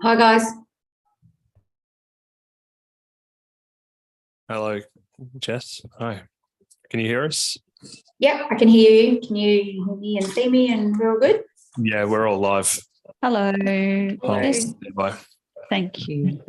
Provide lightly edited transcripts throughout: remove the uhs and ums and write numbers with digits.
Hi, guys. Hello, Jess. Hi. Can you hear us? Yep, I can hear you. Can you hear me and see me and we're all good? Yeah, we're all live. Hello. Hello. Yes, Bye. thank you.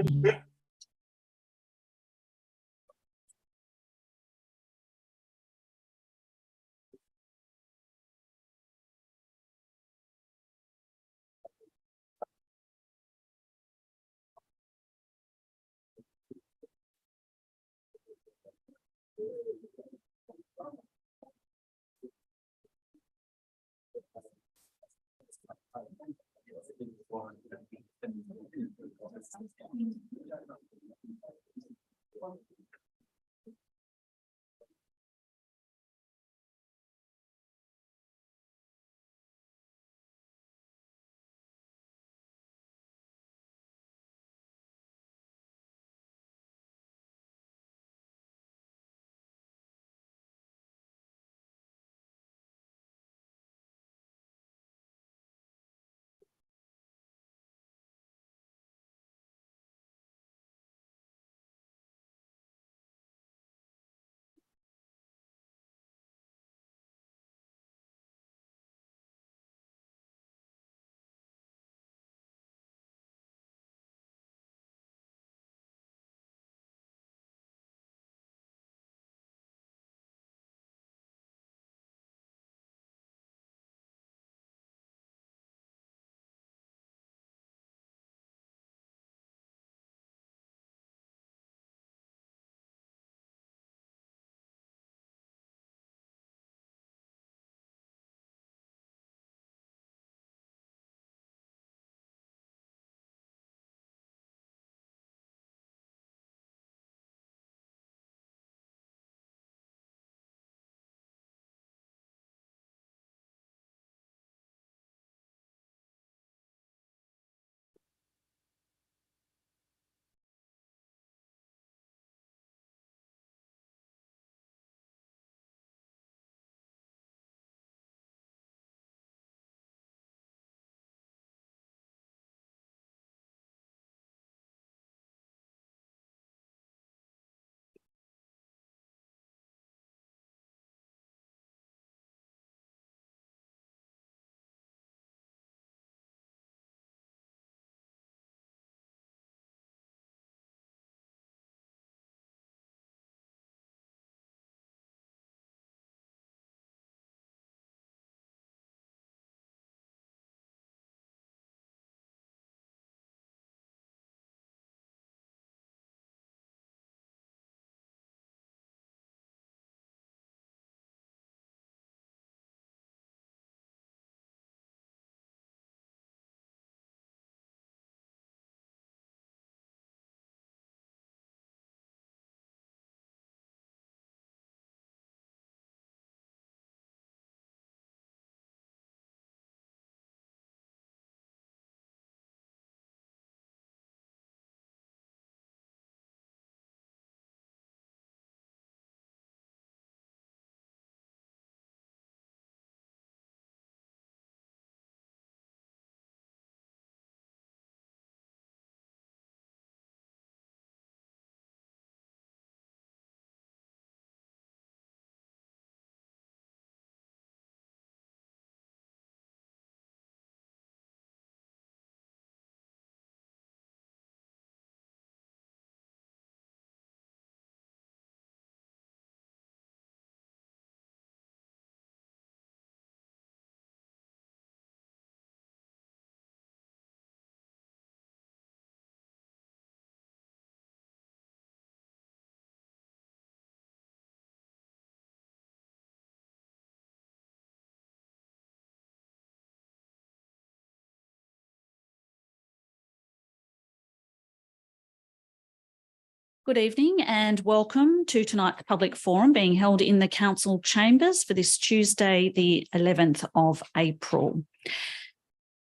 Good evening and welcome to tonight's public forum being held in the council chambers for this Tuesday, the 11th of April.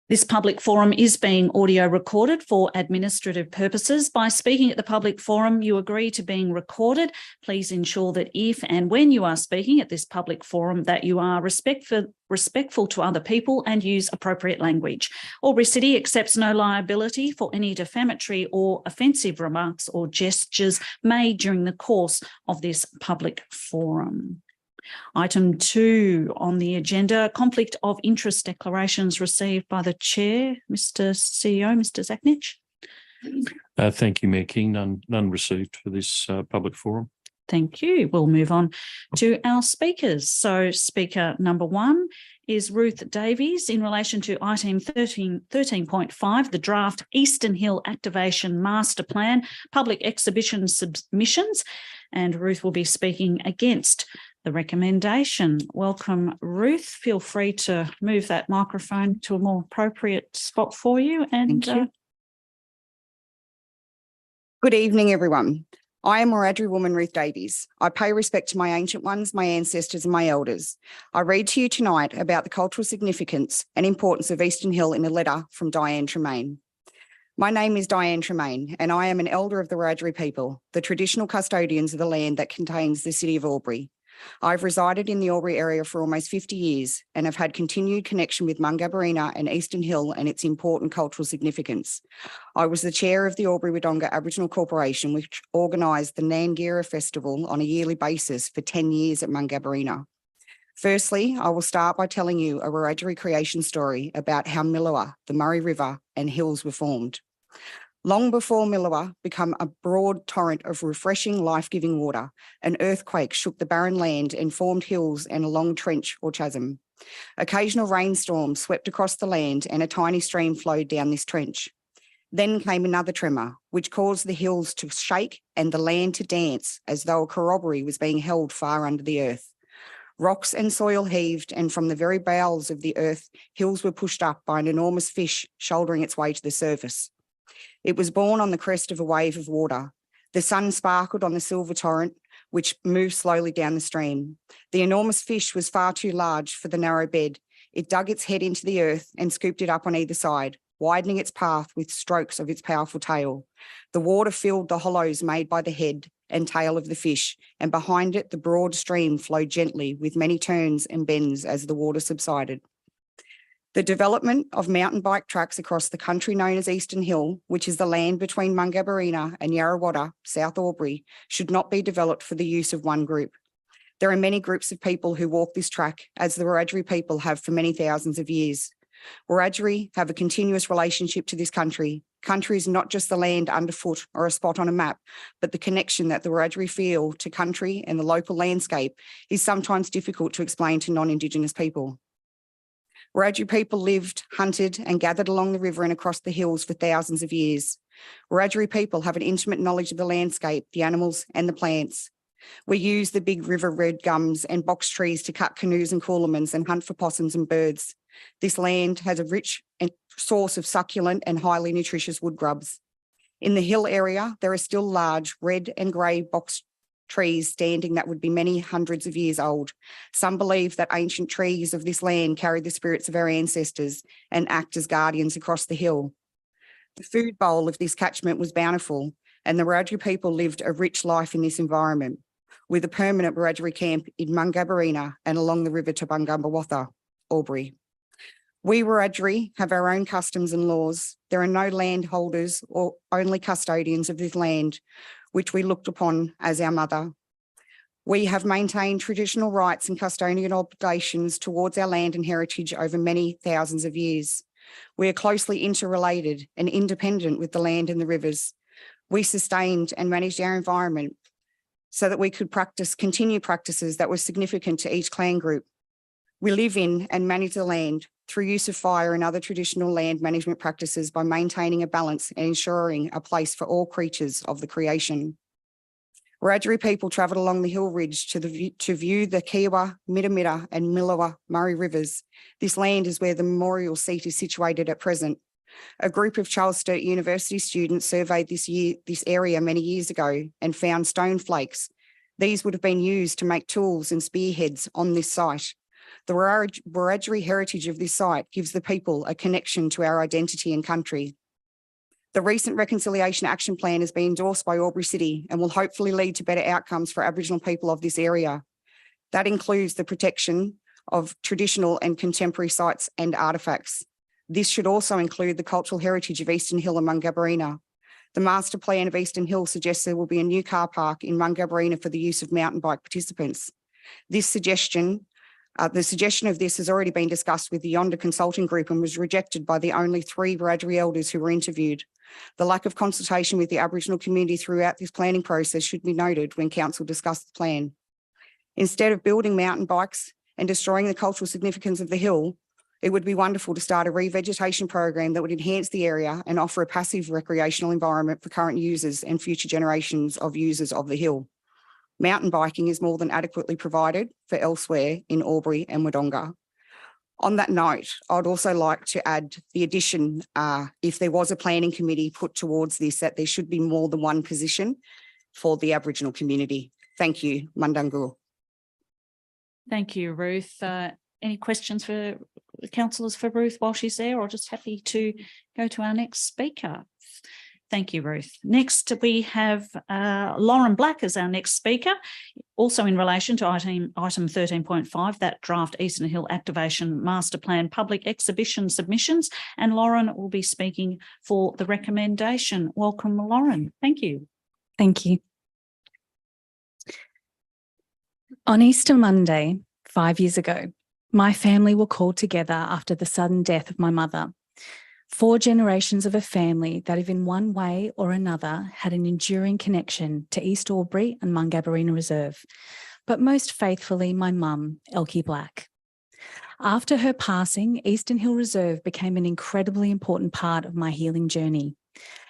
This public forum is being audio recorded for administrative purposes. By speaking at the public forum, you agree to being recorded. Please ensure that if and when you are speaking at this public forum, that you are respectful to other people and use appropriate language. Albury City accepts no liability for any defamatory or offensive remarks or gestures made during the course of this public forum. Item 2 on the agenda, conflict of interest declarations received by the Chair. Mr. CEO, Mr. Zachnich. Thank you, Mayor King. None received for this public forum. Thank you. We'll move on to our speakers. So speaker number 1 is Ruth Davies in relation to item 13.5, the draft Eastern Hill Activation Master Plan, public exhibition submissions. And Ruth will be speaking against the recommendation. Welcome, Ruth. Feel free to move that microphone to a more appropriate spot for you. And Thank you. Good evening, everyone. I am Wiradjuri woman Ruth Davies. I pay respect to my ancient ones, my ancestors and my elders. I read to you tonight about the cultural significance and importance of Eastern Hill in a letter from Diane Tremaine. My name is Diane Tremaine and I am an elder of the Wiradjuri people, the traditional custodians of the land that contains the city of Albury. I've resided in the Albury area for almost 50 years and have had continued connection with Mungabarina and Eastern Hill and its important cultural significance. I was the chair of the Albury-Wodonga Aboriginal Corporation, which organised the Nangira Festival on a yearly basis for 10 years at Mungabarina. Firstly, I will start by telling you a Wiradjuri creation story about how Milawa, the Murray River and hills were formed. Long before Milawa became a broad torrent of refreshing, life-giving water, an earthquake shook the barren land and formed hills and a long trench or chasm. Occasional rainstorms swept across the land and a tiny stream flowed down this trench. Then came another tremor, which caused the hills to shake and the land to dance as though a corroboree was being held far under the earth. Rocks and soil heaved, and from the very bowels of the earth, hills were pushed up by an enormous fish shouldering its way to the surface. It was born on the crest of a wave of water. The sun sparkled on the silver torrent, which moved slowly down the stream. The enormous fish was far too large for the narrow bed. It dug its head into the earth and scooped it up on either side, widening its path with strokes of its powerful tail. The water filled the hollows made by the head and tail of the fish, and behind it the broad stream flowed gently with many turns and bends as the water subsided. The development of mountain bike tracks across the country known as Eastern Hill, which is the land between Mungabarina and Yarrawadda, South Albury, should not be developed for the use of one group. There are many groups of people who walk this track, as the Wiradjuri people have for many thousands of years. Wiradjuri have a continuous relationship to this country. Country is not just the land underfoot or a spot on a map, but the connection that the Wiradjuri feel to country and the local landscape is sometimes difficult to explain to non-Indigenous people. Wiradjuri people lived, hunted and gathered along the river and across the hills for thousands of years. Wiradjuri people have an intimate knowledge of the landscape, the animals and the plants. We use the big river red gums and box trees to cut canoes and coolamans and hunt for possums and birds. This land has a rich source of succulent and highly nutritious wood grubs. In the hill area, there are still large red and grey box trees standing that would be many hundreds of years old. Some believe that ancient trees of this land carry the spirits of our ancestors and act as guardians across the hill. The food bowl of this catchment was bountiful, and the Wiradjuri people lived a rich life in this environment, with a permanent Wiradjuri camp in Mungabarina and along the river to Bungambawattha, Albury. We Wiradjuri have our own customs and laws. There are no landholders or only custodians of this land, which we looked upon as our mother. We have maintained traditional rights and custodian obligations towards our land and heritage over many thousands of years. We are closely interrelated and independent with the land and the rivers. We sustained and managed our environment so that we could continue practices that were significant to each clan group. We live in and manage the land through use of fire and other traditional land management practices by maintaining a balance and ensuring a place for all creatures of the creation. Wiradjuri people travelled along the hill ridge to view the Kiewa, Midamida and Milawa Murray rivers. This land is where the memorial seat is situated at present. A group of Charles Sturt University students surveyed this area many years ago and found stone flakes. These would have been used to make tools and spearheads on this site. The Wiradjuri heritage of this site gives the people a connection to our identity and country. The recent Reconciliation Action Plan has been endorsed by Albury City and will hopefully lead to better outcomes for Aboriginal people of this area. That includes the protection of traditional and contemporary sites and artefacts. This should also include the cultural heritage of Eastern Hill and Mungabarina. The master plan of Eastern Hill suggests there will be a new car park in Mungabarina for the use of mountain bike participants. The suggestion of this has already been discussed with the Yonder Consulting Group and was rejected by the only 3 Wiradjuri elders who were interviewed. The lack of consultation with the Aboriginal community throughout this planning process should be noted when council discussed the plan. Instead of building mountain bikes and destroying the cultural significance of the hill, it would be wonderful to start a revegetation program that would enhance the area and offer a passive recreational environment for current users and future generations of users of the hill. Mountain biking is more than adequately provided for elsewhere in Albury and Wodonga. On that note, I'd also like to add the addition, if there was a planning committee put towards this, that there should be more than one position for the Aboriginal community. Thank you, Mundungur. Thank you, Ruth. Any questions for councillors for Ruth while she's there, or just happy to go to our next speaker? Thank you, Ruth. Next, we have Lauren Black as our next speaker, also in relation to item 13.5, that draft Eastern Hill Activation Master Plan public exhibition submissions. And Lauren will be speaking for the recommendation. Welcome, Lauren. Thank you. Thank you. On Easter Monday, 5 years ago, my family were called together after the sudden death of my mother. 4 generations of a family that have in one way or another had an enduring connection to East Albury and Mungabarina Reserve, but most faithfully my mum, Elkie Black. After her passing, Eastern Hill Reserve became an incredibly important part of my healing journey.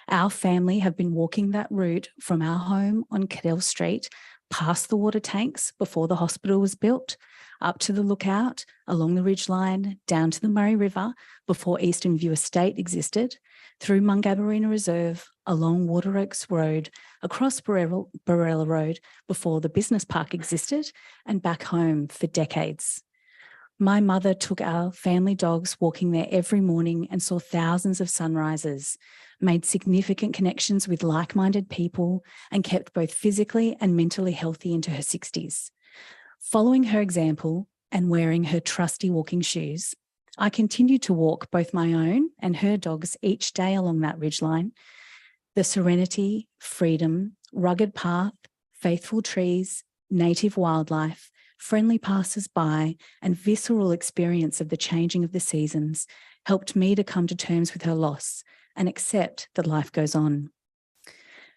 Our family have been walking that route from our home on Cadell Street, past the water tanks before the hospital was built, up to the lookout, along the ridgeline, down to the Murray River before Eastern View Estate existed, through Mungabarina Reserve, along Water Oaks Road, across Barella Road before the business park existed, and back home for decades. My mother took our family dogs walking there every morning and saw thousands of sunrises, made significant connections with like-minded people, and kept both physically and mentally healthy into her 60s. Following her example and wearing her trusty walking shoes, I continued to walk both my own and her dogs each day along that ridgeline. The serenity, freedom, rugged path, faithful trees, native wildlife, friendly passers-by, and visceral experience of the changing of the seasons helped me to come to terms with her loss and accept that life goes on.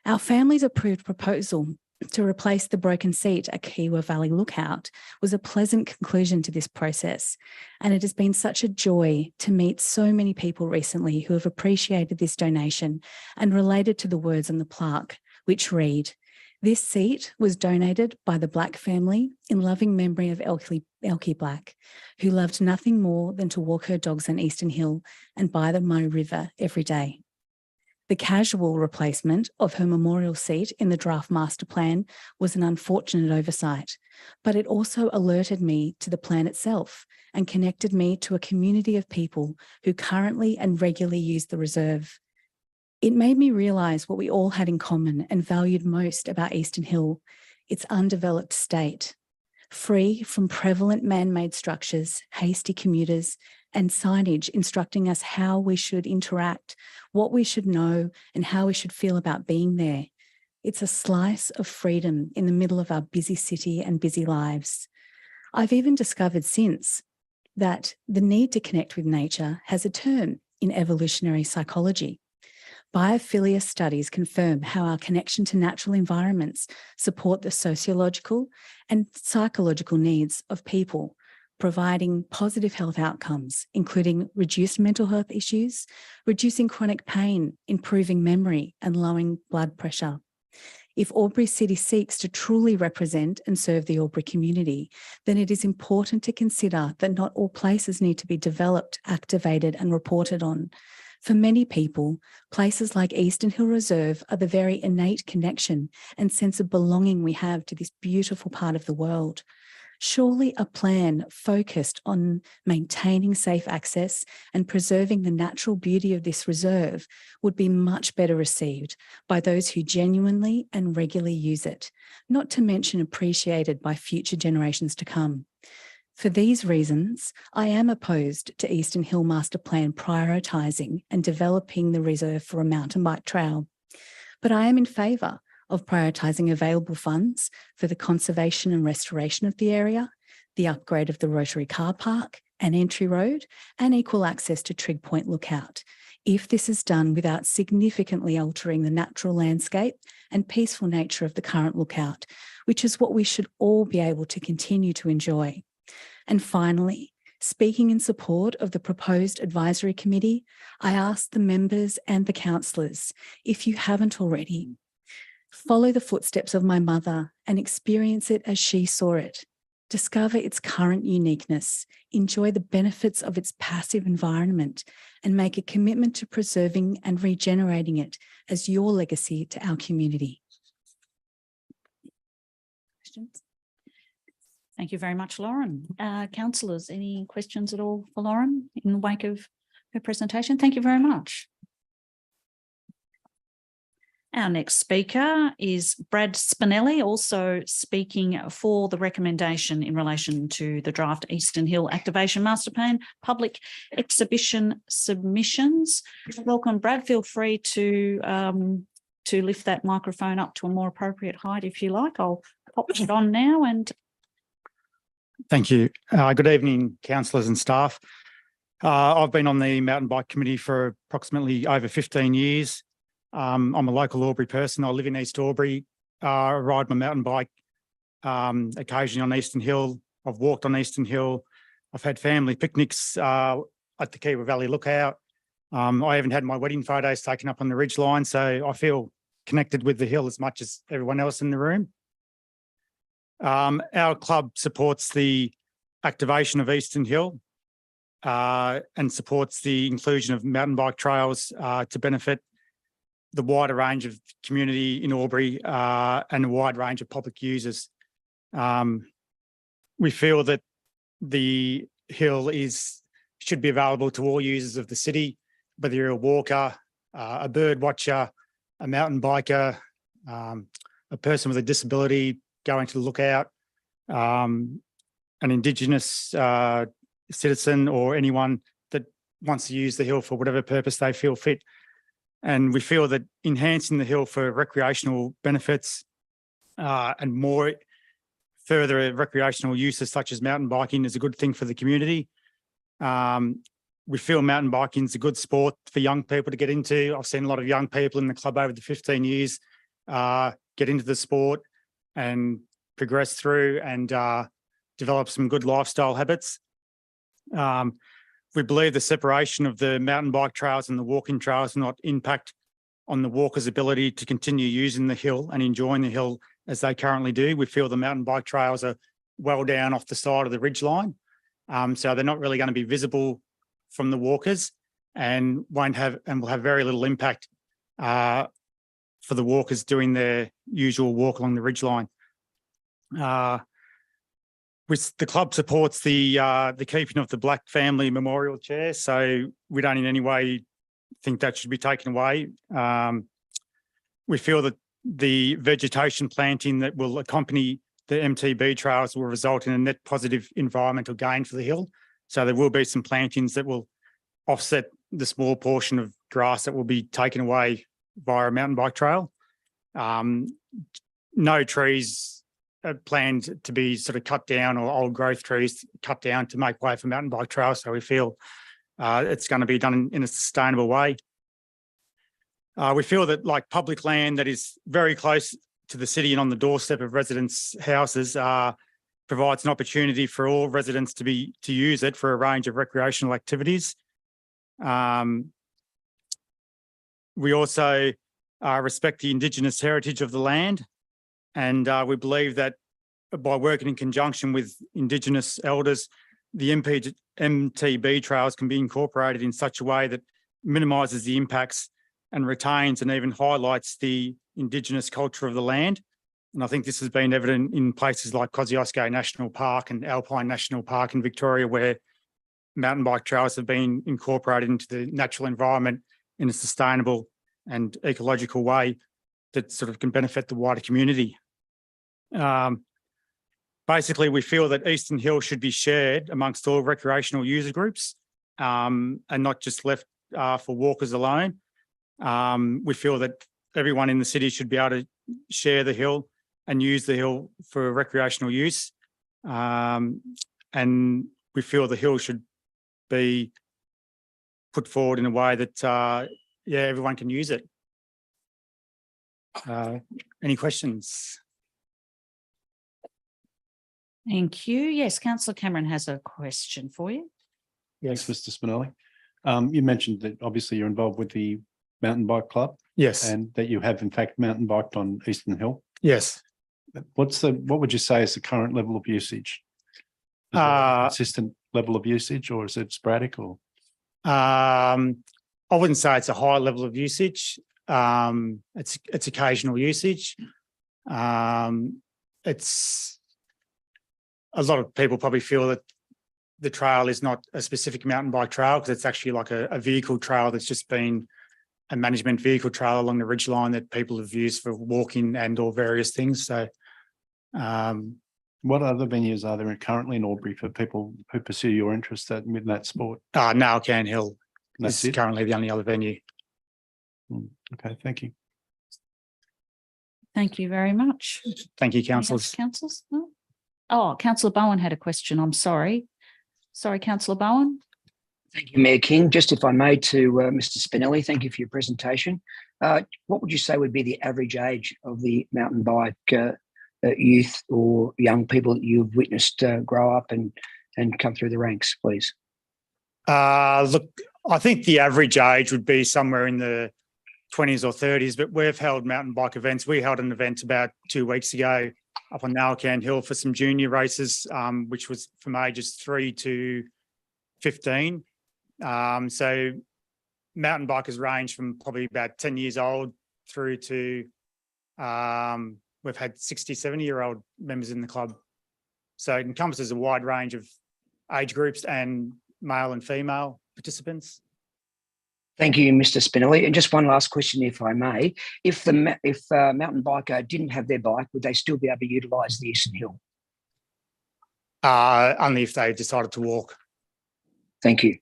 Our family's approved proposal to replace the broken seat at Kiewa Valley Lookout was a pleasant conclusion to this process, and it has been such a joy to meet so many people recently who have appreciated this donation and related to the words on the plaque, which read, "This seat was donated by the Black family in loving memory of Elkie Black, who loved nothing more than to walk her dogs on Eastern Hill and by the Murray River every day." The casual replacement of her memorial seat in the draft master plan was an unfortunate oversight, but it also alerted me to the plan itself and connected me to a community of people who currently and regularly use the reserve. It made me realise what we all had in common and valued most about Eastern Hill, its undeveloped state. Free from prevalent man-made structures, hasty commuters, and signage instructing us how we should interact, what we should know, and how we should feel about being there. It's a slice of freedom in the middle of our busy city and busy lives. I've even discovered since that the need to connect with nature has a term in evolutionary psychology. Biophilia studies confirm how our connection to natural environments support the sociological and psychological needs of people, providing positive health outcomes, including reduced mental health issues, reducing chronic pain, improving memory, and lowering blood pressure. If Albury City seeks to truly represent and serve the Albury community, then it is important to consider that not all places need to be developed, activated, and reported on. For many people, places like Eastern Hill Reserve are the very innate connection and sense of belonging we have to this beautiful part of the world. Surely a plan focused on maintaining safe access and preserving the natural beauty of this reserve would be much better received by those who genuinely and regularly use it, not to mention appreciated by future generations to come. For these reasons, I am opposed to Eastern Hill Master Plan prioritising and developing the reserve for a mountain bike trail. But I am in favour of prioritising available funds for the conservation and restoration of the area, the upgrade of the Rotary car park and entry road, and equal access to Trigg Point Lookout, if this is done without significantly altering the natural landscape and peaceful nature of the current lookout, which is what we should all be able to continue to enjoy. And finally, speaking in support of the proposed advisory committee, I ask the members and the councillors, if you haven't already, follow the footsteps of my mother and experience it as she saw it. Discover its current uniqueness, enjoy the benefits of its passive environment, and make a commitment to preserving and regenerating it as your legacy to our community. Questions? Thank you very much, Lauren. Councillors, any questions at all for Lauren in the wake of her presentation? Thank you very much. Our next speaker is Brad Spinelli, also speaking for the recommendation in relation to the draft Eastern Hill Activation Master Plan public exhibition submissions. Welcome, Brad. Feel free to lift that microphone up to a more appropriate height if you like. I'll pop it on now. And thank you. Good evening, councillors and staff. I've been on the mountain bike committee for approximately over 15 years. I'm a local Albury person. I live in East Albury. I ride my mountain bike occasionally on Eastern Hill. I've walked on Eastern Hill. I've had family picnics at the Kiewa Valley Lookout. I even had my wedding photos taken up on the ridgeline, so I feel connected with the hill as much as everyone else in the room. Our club supports the activation of Eastern Hill and supports the inclusion of mountain bike trails to benefit the wider range of community in Albury and a wide range of public users. We feel that the hill should be available to all users of the city, whether you're a walker, a bird watcher, a mountain biker, a person with a disability going to the lookout, an Indigenous citizen, or anyone that wants to use the hill for whatever purpose they feel fit. And we feel that enhancing the hill for recreational benefits and more further recreational uses such as mountain biking is a good thing for the community. We feel mountain biking is a good sport for young people to get into. I've seen a lot of young people in the club over the 15 years get into the sport and progress through and develop some good lifestyle habits. We believe the separation of the mountain bike trails and the walking trails will not impact on the walkers' ability to continue using the hill and enjoying the hill as they currently do. We feel the mountain bike trails are well down off the side of the ridgeline, so they're not really going to be visible from the walkers and will have very little impact for the walkers doing their usual walk along the ridgeline. The club supports the keeping of the Black family memorial chair, so we don't in any way think that should be taken away. We feel that the vegetation planting that will accompany the MTB trails will result in a net positive environmental gain for the hill. So there will be some plantings that will offset the small portion of grass that will be taken away via a mountain bike trail. No trees are planned to be sort of cut down, or old growth trees cut down to make way for mountain bike trails. So we feel it's going to be done in a sustainable way. We feel that like public land that is very close to the city and on the doorstep of residents' houses provides an opportunity for all residents to use it for a range of recreational activities. We also respect the Indigenous heritage of the land, and we believe that by working in conjunction with Indigenous elders, the MTB trails can be incorporated in such a way that minimises the impacts and retains and even highlights the Indigenous culture of the land. And I think this has been evident in places like Kosciuszko National Park and Alpine National Park in Victoria, where mountain bike trails have been incorporated into the natural environment in a sustainable and ecological way that sort of can benefit the wider community. Basically, we feel that Eastern Hill should be shared amongst all recreational user groups and not just left for walkers alone. We feel that everyone in the city should be able to share the hill and use the hill for recreational use. And we feel the hill should be put forward in a way that, everyone can use it. Any questions? Thank you. Yes, Councillor Cameron has a question for you. Thanks, Mr. Spinelli. You mentioned that obviously you're involved with the mountain bike club Yes. and that you have in fact mountain biked on Eastern Hill. Yes. What would you say is the current level of usage? Is it a consistent level of usage, or is it sporadic? Or I wouldn't say it's a high level of usage. It's occasional usage. It's a lot of people probably feel that the trail is not a specific mountain bike trail because it's actually like a vehicle trail that's just been a management vehicle trail along the ridgeline that people have used for walking and or various things. So what other venues are there currently in Albury for people who pursue your interest in that sport? Narrowcan Hill That's is it? currently the only other venue. Okay, thank you. Thank you very much. Thank you, Any other councillors. councillors? No? Oh, Councillor Bowen had a question. I'm sorry. Sorry, Councillor Bowen. Thank you, Mayor King. Just if I may to Mr. Spinelli, thank you for your presentation. What would you say would be the average age of the mountain bike youth or young people that you've witnessed grow up and come through the ranks, please? Look, I think the average age would be somewhere in the 20s or 30s, but we've held mountain bike events. We held an event about 2 weeks ago up on Narrowcan Hill for some junior races, which was from ages 3 to 15. So mountain bikers range from probably about 10 years old through to we've had 60, 70-year-old members in the club. So it encompasses a wide range of age groups and male and female participants. Thank you, Mr. Spinelli. And just one last question, if I may. If a mountain biker didn't have their bike, would they still be able to utilise the Eastern Hill? Only if they decided to walk. Thank you.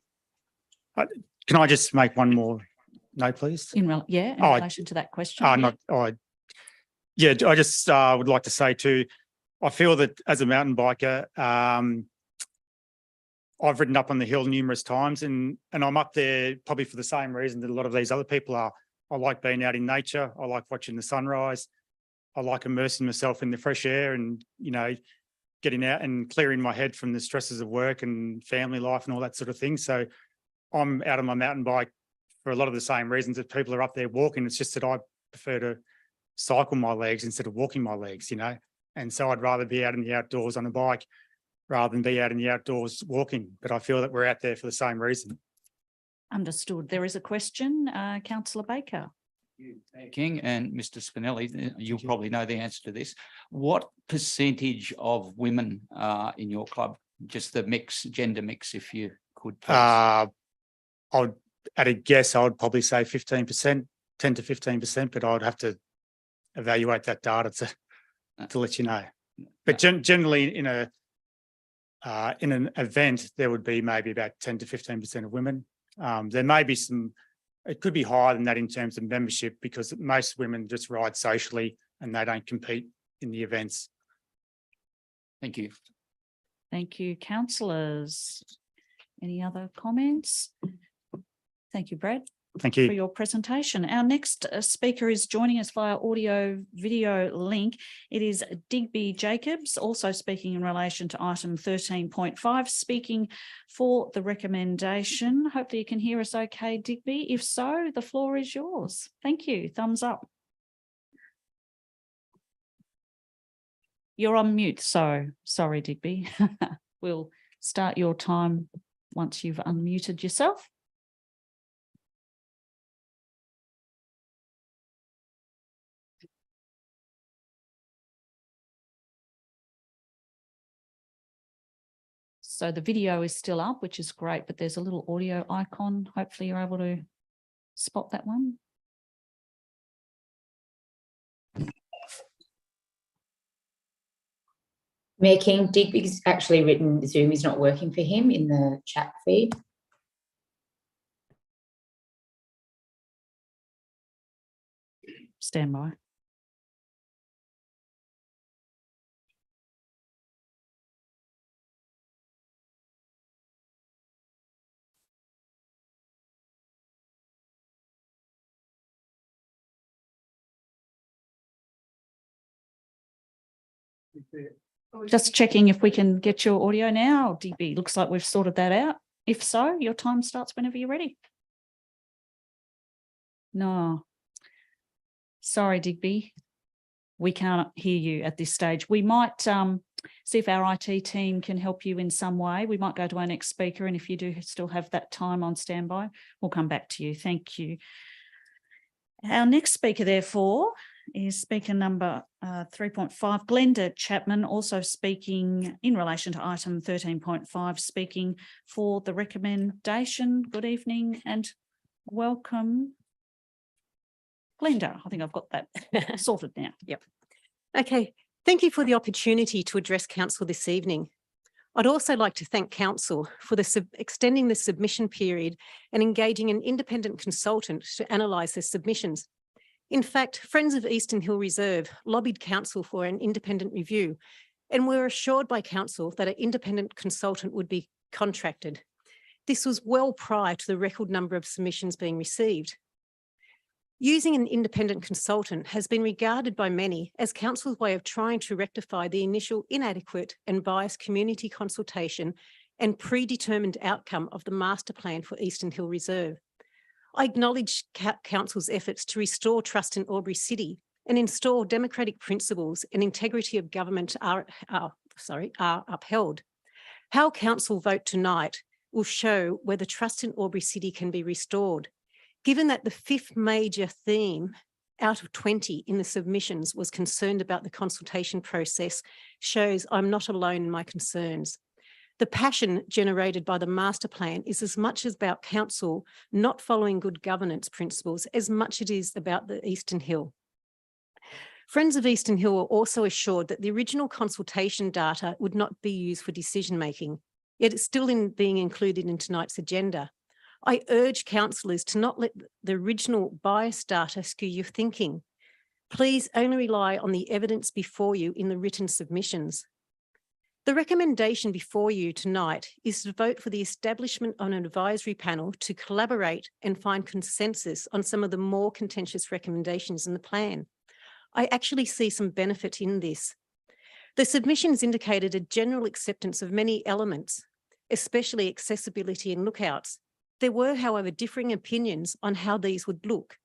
Can I just make one more note, please? In relation to that question. I just would like to say too, I feel that as a mountain biker, I've ridden up on the hill numerous times and I'm up there probably for the same reason that a lot of these other people are. I like being out in nature. I like watching the sunrise. I like immersing myself in the fresh air and, getting out and clearing my head from the stresses of work and family life and all that sort of thing. So I'm out on my mountain bike for a lot of the same reasons that people are up there walking. It's just that I prefer to cycle my legs instead of walking my legs, And so I'd rather be out in the outdoors on a bike rather than be out in the outdoors walking. But I feel that we're out there for the same reason. Understood. There is a question, Councillor Baker. Mayor King and Mr. Spinelli, you'll probably know the answer to this. What percentage of women are in your club? Just the gender mix, if you could. At a guess, I would probably say 15%, 10 to 15%, but I'd have to evaluate that data to let you know. But generally in an event, there would be maybe about 10 to 15% of women. There may be it could be higher than that in terms of membership because most women just ride socially and they don't compete in the events. Thank you. Thank you, councillors. Any other comments? Thank you, Brad. Thank For you. your presentation. Our next speaker is joining us via audio video link. It is Digby Jacobs, also speaking in relation to item 13.5, speaking for the recommendation. Hopefully you can hear us okay, Digby. If so, the floor is yours. Thank you. Thumbs up. You're on mute, so sorry, Digby. We'll start your time once you've unmuted yourself. So the video is still up, which is great, but there's a little audio icon. Hopefully you're able to spot that one. Mayor King, Digby's actually written Zoom is not working for him in the chat feed. Stand by. Just checking if we can get your audio now, DB. Looks like we've sorted that out. If so, your time starts whenever you're ready. No. Sorry, Digby. We can't hear you at this stage. We might see if our IT team can help you in some way. We might go to our next speaker, and if you do still have that time on standby, we'll come back to you. Thank you. Our next speaker, therefore, is speaker number 3.5, Glenda Chapman, also speaking in relation to item 13.5, speaking for the recommendation. Good evening and welcome. Glenda, I think I've got that sorted now. Yep. Okay, thank you for the opportunity to address Council this evening. I'd also like to thank Council for extending the submission period and engaging an independent consultant to analyse the submissions. In fact, Friends of Eastern Hill Reserve lobbied Council for an independent review, and were assured by Council that an independent consultant would be contracted. This was well prior to the record number of submissions being received. Using an independent consultant has been regarded by many as Council's way of trying to rectify the initial inadequate and biased community consultation and predetermined outcome of the master plan for Eastern Hill Reserve. I acknowledge Council's efforts to restore trust in Albury City and install democratic principles and integrity of government are upheld. How Council vote tonight will show whether trust in Albury City can be restored. Given that the 5th major theme out of 20 in the submissions was concerned about the consultation process, shows I'm not alone in my concerns. The passion generated by the master plan is as much about Council not following good governance principles as much as it is about the Eastern Hill. Friends of Eastern Hill were also assured that the original consultation data would not be used for decision making, yet it's still being included in tonight's agenda. I urge councillors to not let the original biased data skew your thinking. Please only rely on the evidence before you in the written submissions. The recommendation before you tonight is to vote for the establishment of an advisory panel to collaborate and find consensus on some of the more contentious recommendations in the plan. I actually see some benefit in this. The submissions indicated a general acceptance of many elements, especially accessibility and lookouts. There were, however, differing opinions on how these would look.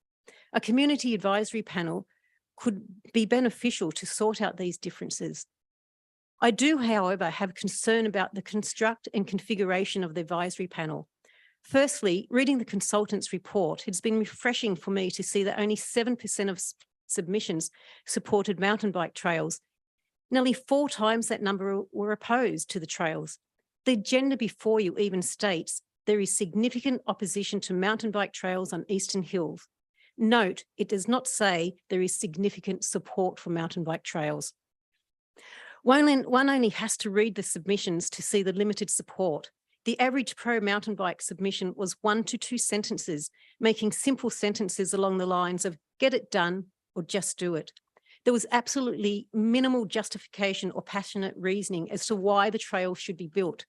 A community advisory panel could be beneficial to sort out these differences. I do, however, have concern about the construct and configuration of the advisory panel. Firstly, reading the consultant's report, it's been refreshing for me to see that only 7% of submissions supported mountain bike trails. Nearly 4 times that number were opposed to the trails. The agenda before you even states there is significant opposition to mountain bike trails on Eastern Hills. Note, it does not say there is significant support for mountain bike trails. One only has to read the submissions to see the limited support. The average pro mountain bike submission was 1 to 2 sentences, making simple sentences along the lines of get it done or just do it. There was absolutely minimal justification or passionate reasoning as to why the trail should be built.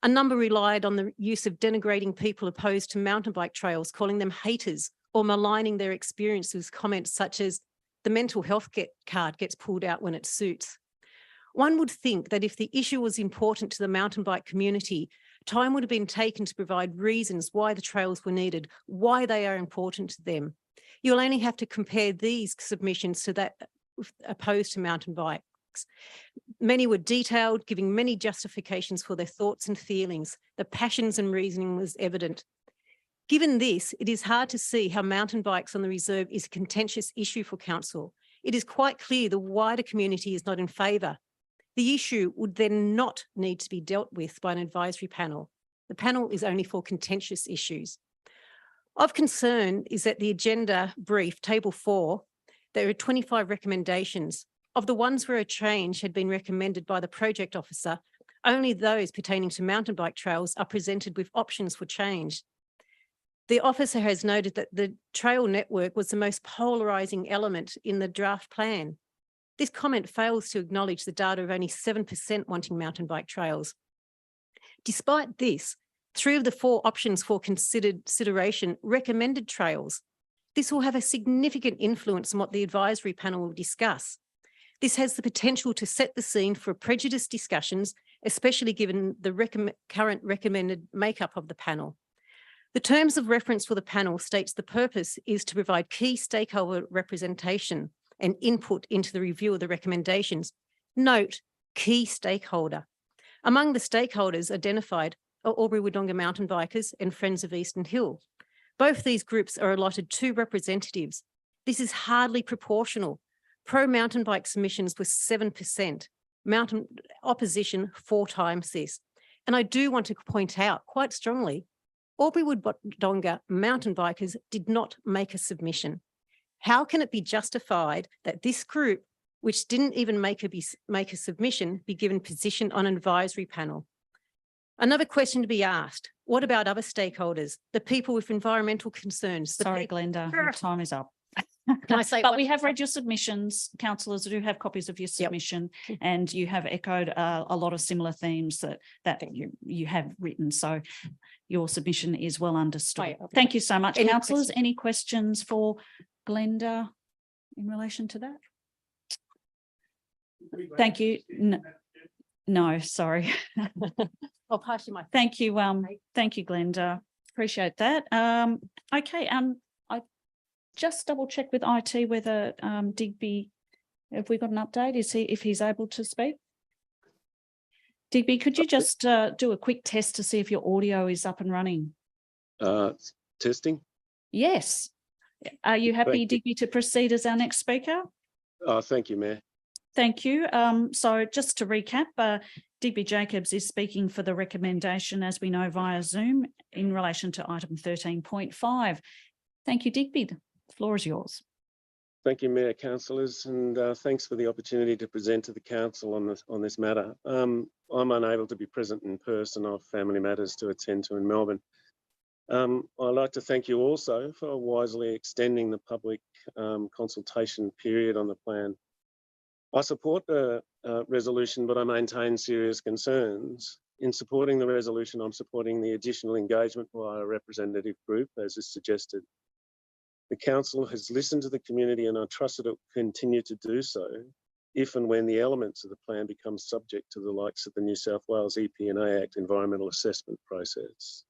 A number relied on the use of denigrating people opposed to mountain bike trails, calling them haters or maligning their experience with comments such as the mental health card gets pulled out when it suits. One would think that if the issue was important to the mountain bike community, time would have been taken to provide reasons why the trails were needed, why they are important to them. You'll only have to compare these submissions to that opposed to mountain bikes. Many were detailed, giving many justifications for their thoughts and feelings. The passions and reasoning was evident. Given this, it is hard to see how mountain bikes on the reserve is a contentious issue for council. It is quite clear the wider community is not in favour. The issue would then not need to be dealt with by an advisory panel. The panel is only for contentious issues. Of concern is that the agenda brief, table 4, there are 25 recommendations. Of the ones where a change had been recommended by the project officer, only those pertaining to mountain bike trails are presented with options for change. The officer has noted that the trail network was the most polarising element in the draft plan. This comment fails to acknowledge the data of only 7% wanting mountain bike trails. Despite this, 3 of the 4 options for consideration recommended trails. This will have a significant influence on what the advisory panel will discuss. This has the potential to set the scene for prejudiced discussions, especially given the current recommended makeup of the panel. The terms of reference for the panel states the purpose is to provide key stakeholder representation and input into the review of the recommendations. Note, key stakeholder. Among the stakeholders identified are Albury-Wodonga mountain bikers and Friends of Eastern Hill. Both these groups are allotted 2 representatives. This is hardly proportional. Pro-mountain bike submissions were 7%, mountain opposition 4 times this. And I do want to point out quite strongly, Albury-Wodonga mountain bikers did not make a submission. How can it be justified that this group, which didn't even make a submission, be given position on an advisory panel? Another question to be asked, what about other stakeholders, the people with environmental concerns? Sorry, Glenda, your time is up. Can I say But what- we have read your submissions. Councillors do have copies of your submission, and you have echoed a lot of similar themes that you have written. So your submission is well understood. Oh, yeah. Thank you so much, Any councillors. questions? Any questions for Glenda in relation to that? Thank you. No, sorry. I'll pass you my. Thank you. Thank you, Glenda. Appreciate that. Okay. I just double check with IT whether Digby, have we got an update? If he's able to speak? Digby, could you just do a quick test to see if your audio is up and running? Testing. Yes. Are you happy, Digby, to proceed as our next speaker? Thank you, Mayor. Thank you. So just to recap, Digby Jacobs is speaking for the recommendation, as we know, via Zoom in relation to item 13.5. Thank you, Digby. The floor is yours. Thank you, Mayor, councillors, and thanks for the opportunity to present to the council on this matter. I'm unable to be present in person. I have family matters to attend to in Melbourne. I'd like to thank you also for wisely extending the public consultation period on the plan. I support the resolution, but I maintain serious concerns. In supporting the resolution, I'm supporting the additional engagement by a representative group, as is suggested. The council has listened to the community, and I trust that it will continue to do so if and when the elements of the plan become subject to the likes of the New South Wales EPA Act environmental assessment process.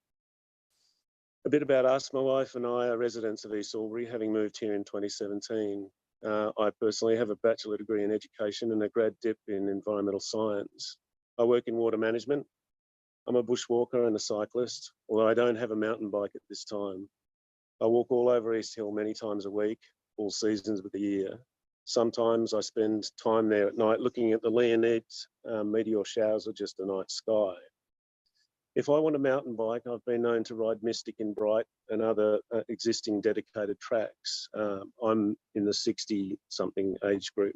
A bit about us. My wife and I are residents of East Albury, having moved here in 2017. I personally have a bachelor degree in education and a grad dip in environmental science. I work in water management. I'm a bushwalker and a cyclist, although I don't have a mountain bike at this time. I walk all over East Hill many times a week, all seasons of the year. Sometimes I spend time there at night looking at the Leonids, meteor showers, or just a night sky. If I want a mountain bike, I've been known to ride Mystic and Bright and other existing dedicated tracks. I'm in the 60-something age group.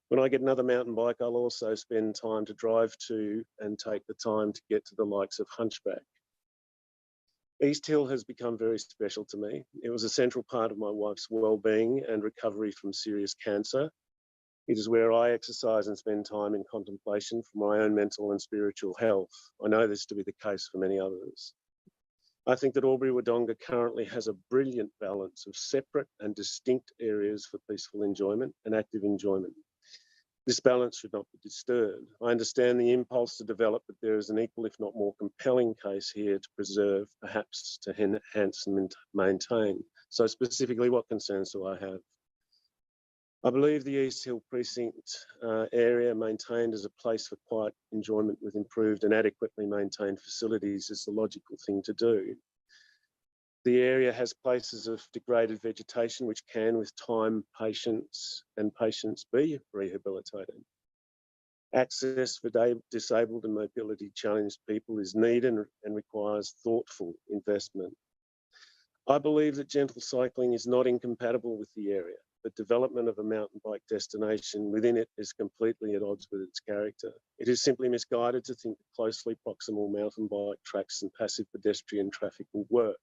When I get another mountain bike, I'll also spend time to drive to and take the time to get to the likes of Hunchback. East Hill has become very special to me. It was a central part of my wife's well-being and recovery from serious cancer. It is where I exercise and spend time in contemplation for my own mental and spiritual health. I know this to be the case for many others. I think that Albury-Wodonga currently has a brilliant balance of separate and distinct areas for peaceful enjoyment and active enjoyment. This balance should not be disturbed. I understand the impulse to develop, but there is an equal, if not more compelling case here to preserve, perhaps to enhance and maintain. So specifically, what concerns do I have? I believe the East Hill precinct area maintained as a place for quiet enjoyment with improved and adequately maintained facilities is the logical thing to do. The area has places of degraded vegetation which can, with time, patience be rehabilitated. Access for disabled and mobility challenged people is needed and requires thoughtful investment. I believe that gentle cycling is not incompatible with the area, but development of a mountain bike destination within it is completely at odds with its character. It is simply misguided to think that closely proximal mountain bike tracks and passive pedestrian traffic will work.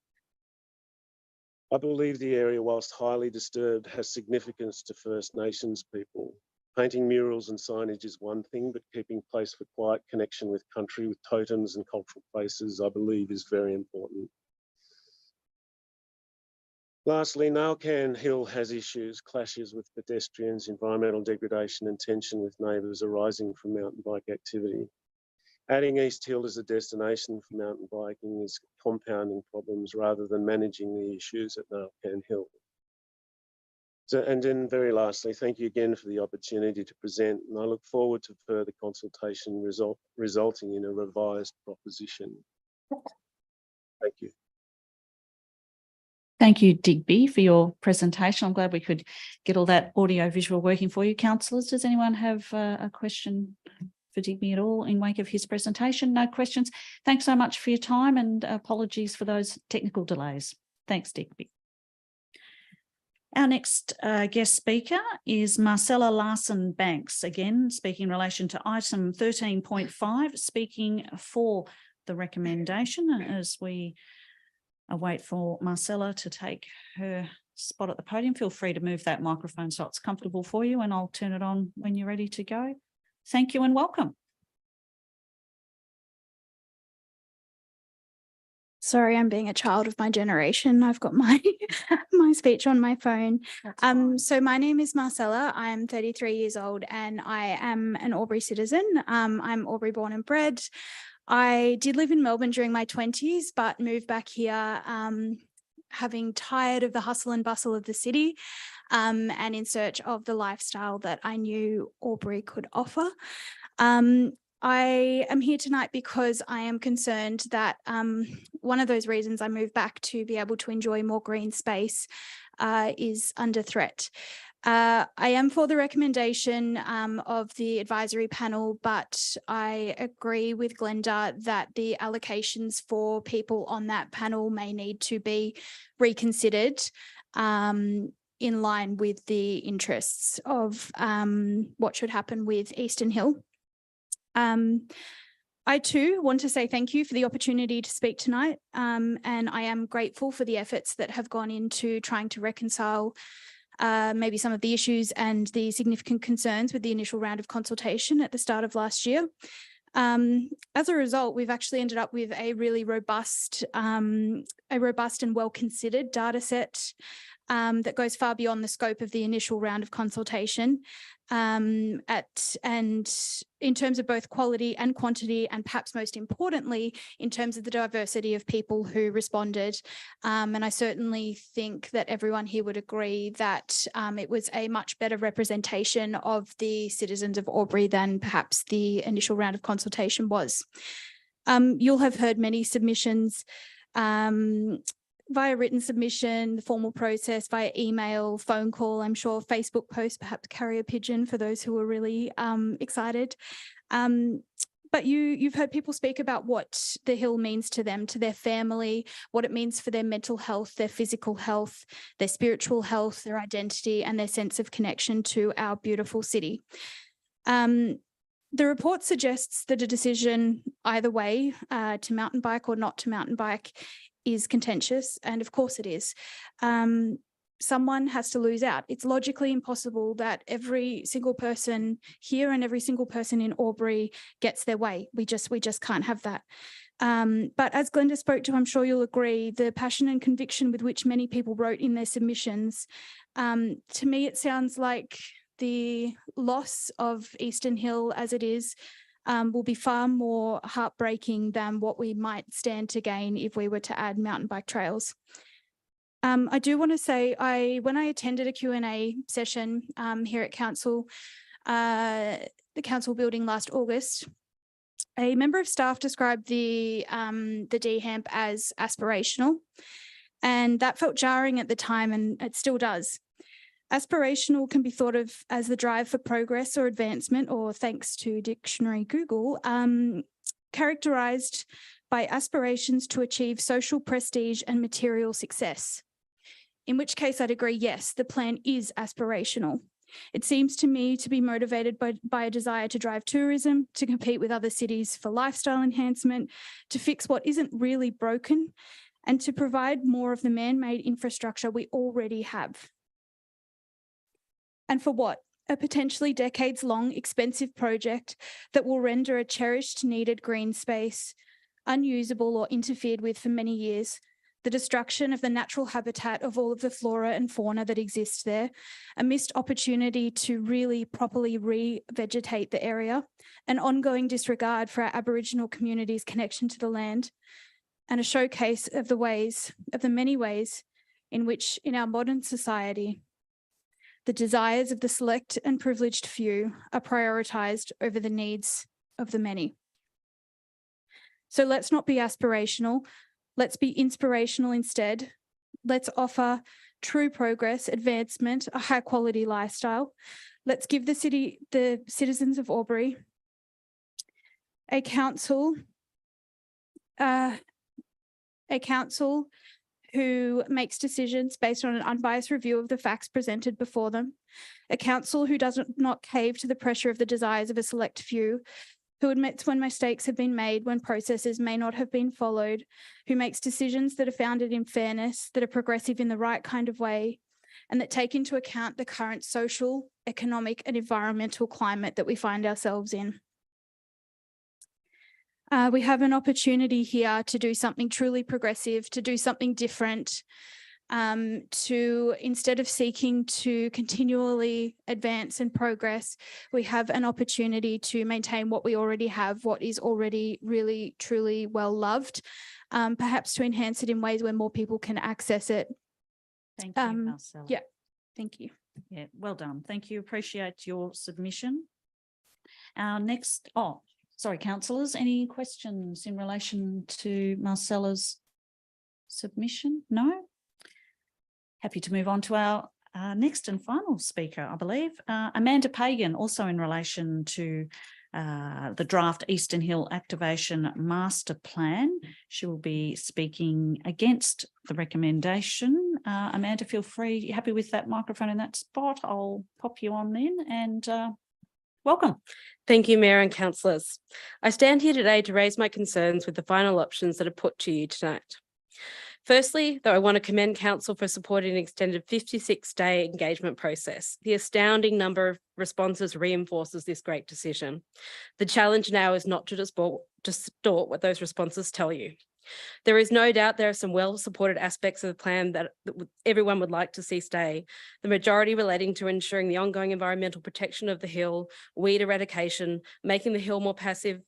I believe the area, whilst highly disturbed, has significance to First Nations people. Painting murals and signage is one thing, but keeping place for quiet connection with country, with totems and cultural places, I believe is very important. Lastly, Nalcan Hill has issues, clashes with pedestrians, environmental degradation and tension with neighbours arising from mountain bike activity. Adding East Hill as a destination for mountain biking is compounding problems rather than managing the issues at Nalcan Hill. And then very lastly, thank you again for the opportunity to present, and I look forward to further consultation resulting in a revised proposition. Thank you. Thank you, Digby, for your presentation. I'm glad we could get all that audio visual working for you. Councillors, does anyone have a question for Digby at all in wake of his presentation? No questions. Thanks so much for your time, and apologies for those technical delays. Thanks, Digby. Our next guest speaker is Marcella Larson-Banks, again speaking in relation to item 13.5, speaking for the recommendation as we await for Marcella to take her spot at the podium. Feel free to move that microphone so it's comfortable for you, and I'll turn it on when you're ready to go. Thank you and welcome. Sorry, I'm being a child of my generation. I've got my my speech on my phone. So my name is Marcella. I'm 33 years old and I am an Albury citizen. I'm Albury born and bred. I did live in Melbourne during my 20s, but moved back here having tired of the hustle and bustle of the city and in search of the lifestyle that I knew Albury could offer. I am here tonight because I am concerned that one of those reasons I moved back to be able to enjoy more green space is under threat. I am for the recommendation of the advisory panel, but I agree with Glenda that the allocations for people on that panel may need to be reconsidered in line with the interests of what should happen with Eastern Hill. I too want to say thank you for the opportunity to speak tonight, and I am grateful for the efforts that have gone into trying to reconcile maybe some of the issues and the significant concerns with the initial round of consultation at the start of last year. As a result, we've actually ended up with a really robust and well-considered data set that goes far beyond the scope of the initial round of consultation, and in terms of both quality and quantity, and perhaps most importantly, in terms of the diversity of people who responded. And I certainly think that everyone here would agree that it was a much better representation of the citizens of Albury than perhaps the initial round of consultation was. You'll have heard many submissions via written submission, the formal process, via email, phone call, I'm sure Facebook post, perhaps carrier pigeon for those who are really excited. But you've heard people speak about what the hill means to them, to their family, what it means for their mental health, their physical health, their spiritual health, their identity, and their sense of connection to our beautiful city. The report suggests that a decision either way, to mountain bike or not to mountain bike, is contentious, and of course it is. Someone has to lose out. It's logically impossible that every single person here and every single person in Albury gets their way. We just can't have that. But as Glenda spoke to, I'm sure you'll agree, the passion and conviction with which many people wrote in their submissions, to me it sounds like the loss of Eastern Hill as it is will be far more heartbreaking than what we might stand to gain if we were to add mountain bike trails. I do want to say, when I attended a Q&A session here at Council, the Council building last August, a member of staff described the DHAMP as aspirational, and that felt jarring at the time, and it still does. Aspirational can be thought of as the drive for progress or advancement, or thanks to Dictionary Google, characterized by aspirations to achieve social prestige and material success. In which case I'd agree, yes, the plan is aspirational. It seems to me to be motivated by a desire to drive tourism, to compete with other cities for lifestyle enhancement, to fix what isn't really broken, and to provide more of the man-made infrastructure we already have. And for what? A potentially decades-long expensive project that will render a cherished, needed green space unusable or interfered with for many years, the destruction of the natural habitat of all of the flora and fauna that exist there, a missed opportunity to really properly re-vegetate the area, an ongoing disregard for our Aboriginal community's connection to the land, and a showcase of the many ways in which in our modern society, the desires of the select and privileged few are prioritised over the needs of the many. So let's not be aspirational. Let's be inspirational instead. Let's offer true progress, advancement, a high quality lifestyle. Let's give the citizens of Albury, a council who makes decisions based on an unbiased review of the facts presented before them, a council who does not cave to the pressure of the desires of a select few, who admits when mistakes have been made, when processes may not have been followed, who makes decisions that are founded in fairness, that are progressive in the right kind of way, and that take into account the current social, economic, and environmental climate that we find ourselves in. We have an opportunity here to do something truly progressive, to do something different, to, instead of seeking to continually advance and progress, we have an opportunity to maintain what we already have, what is already really, truly well loved, perhaps to enhance it in ways where more people can access it. Thank you, Marcella. Yeah, thank you. Yeah, well done. Thank you. Appreciate your submission. Our next, sorry, councillors, any questions in relation to Marcella's submission? No? Happy to move on to our next and final speaker, I believe. Amanda Pagan, also in relation to the draft Eastern Hill Activation Master Plan. She will be speaking against the recommendation. Amanda, feel free. You happy with that microphone in that spot? I'll pop you on then and welcome. Thank you, Mayor and councillors. I stand here today to raise my concerns with the final options that are put to you tonight. Firstly, though, I want to commend Council for supporting an extended 56-day engagement process. The astounding number of responses reinforces this great decision. The challenge now is not to distort what those responses tell you. There is no doubt there are some well-supported aspects of the plan that everyone would like to see stay, the majority relating to ensuring the ongoing environmental protection of the hill, weed eradication, making the hill more passive,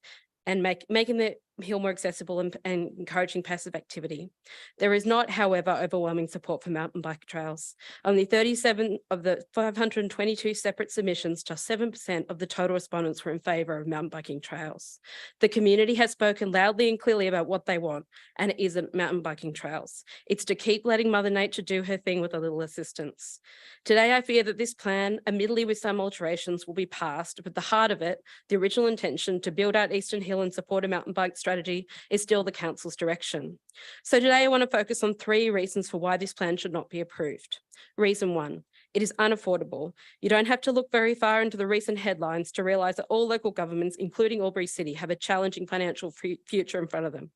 and making the hill more accessible and encouraging passive activity. There is not, however, overwhelming support for mountain bike trails. Only 37 of the 522 separate submissions, just 7% of the total respondents were in favour of mountain biking trails. The community has spoken loudly and clearly about what they want, and it isn't mountain biking trails. It's to keep letting Mother Nature do her thing with a little assistance. Today, I fear that this plan, admittedly with some alterations, will be passed, but the heart of it, the original intention to build out Eastern Hill and support a mountain bike strategy, is still the council's direction. So today I want to focus on 3 reasons for why this plan should not be approved. Reason 1, it is unaffordable. You don't have to look very far into the recent headlines to realise that all local governments, including Albury City, have a challenging financial future in front of them.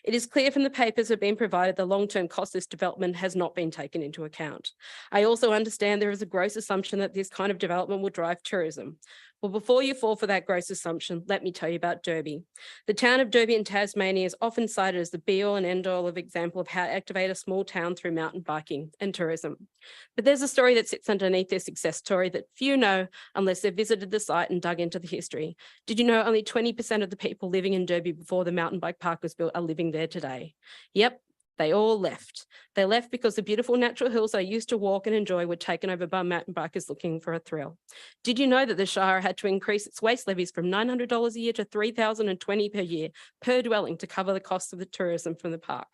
It is clear from the papers that have been provided the long-term cost of this development has not been taken into account. I also understand there is a gross assumption that this kind of development will drive tourism. Well, before you fall for that gross assumption, let me tell you about Derby. The town of Derby in Tasmania is often cited as the be-all and end-all of example of how to activate a small town through mountain biking and tourism. But there's a story that sits underneath their success story that few know unless they've visited the site and dug into the history. Did you know only 20% of the people living in Derby before the mountain bike park was built are living there today? Yep. They all left. They left because the beautiful natural hills I used to walk and enjoy were taken over by mountain bikers looking for a thrill. Did you know that the Shire had to increase its waste levies from $900 a year to $3,020 per year per dwelling to cover the cost of the tourism from the park?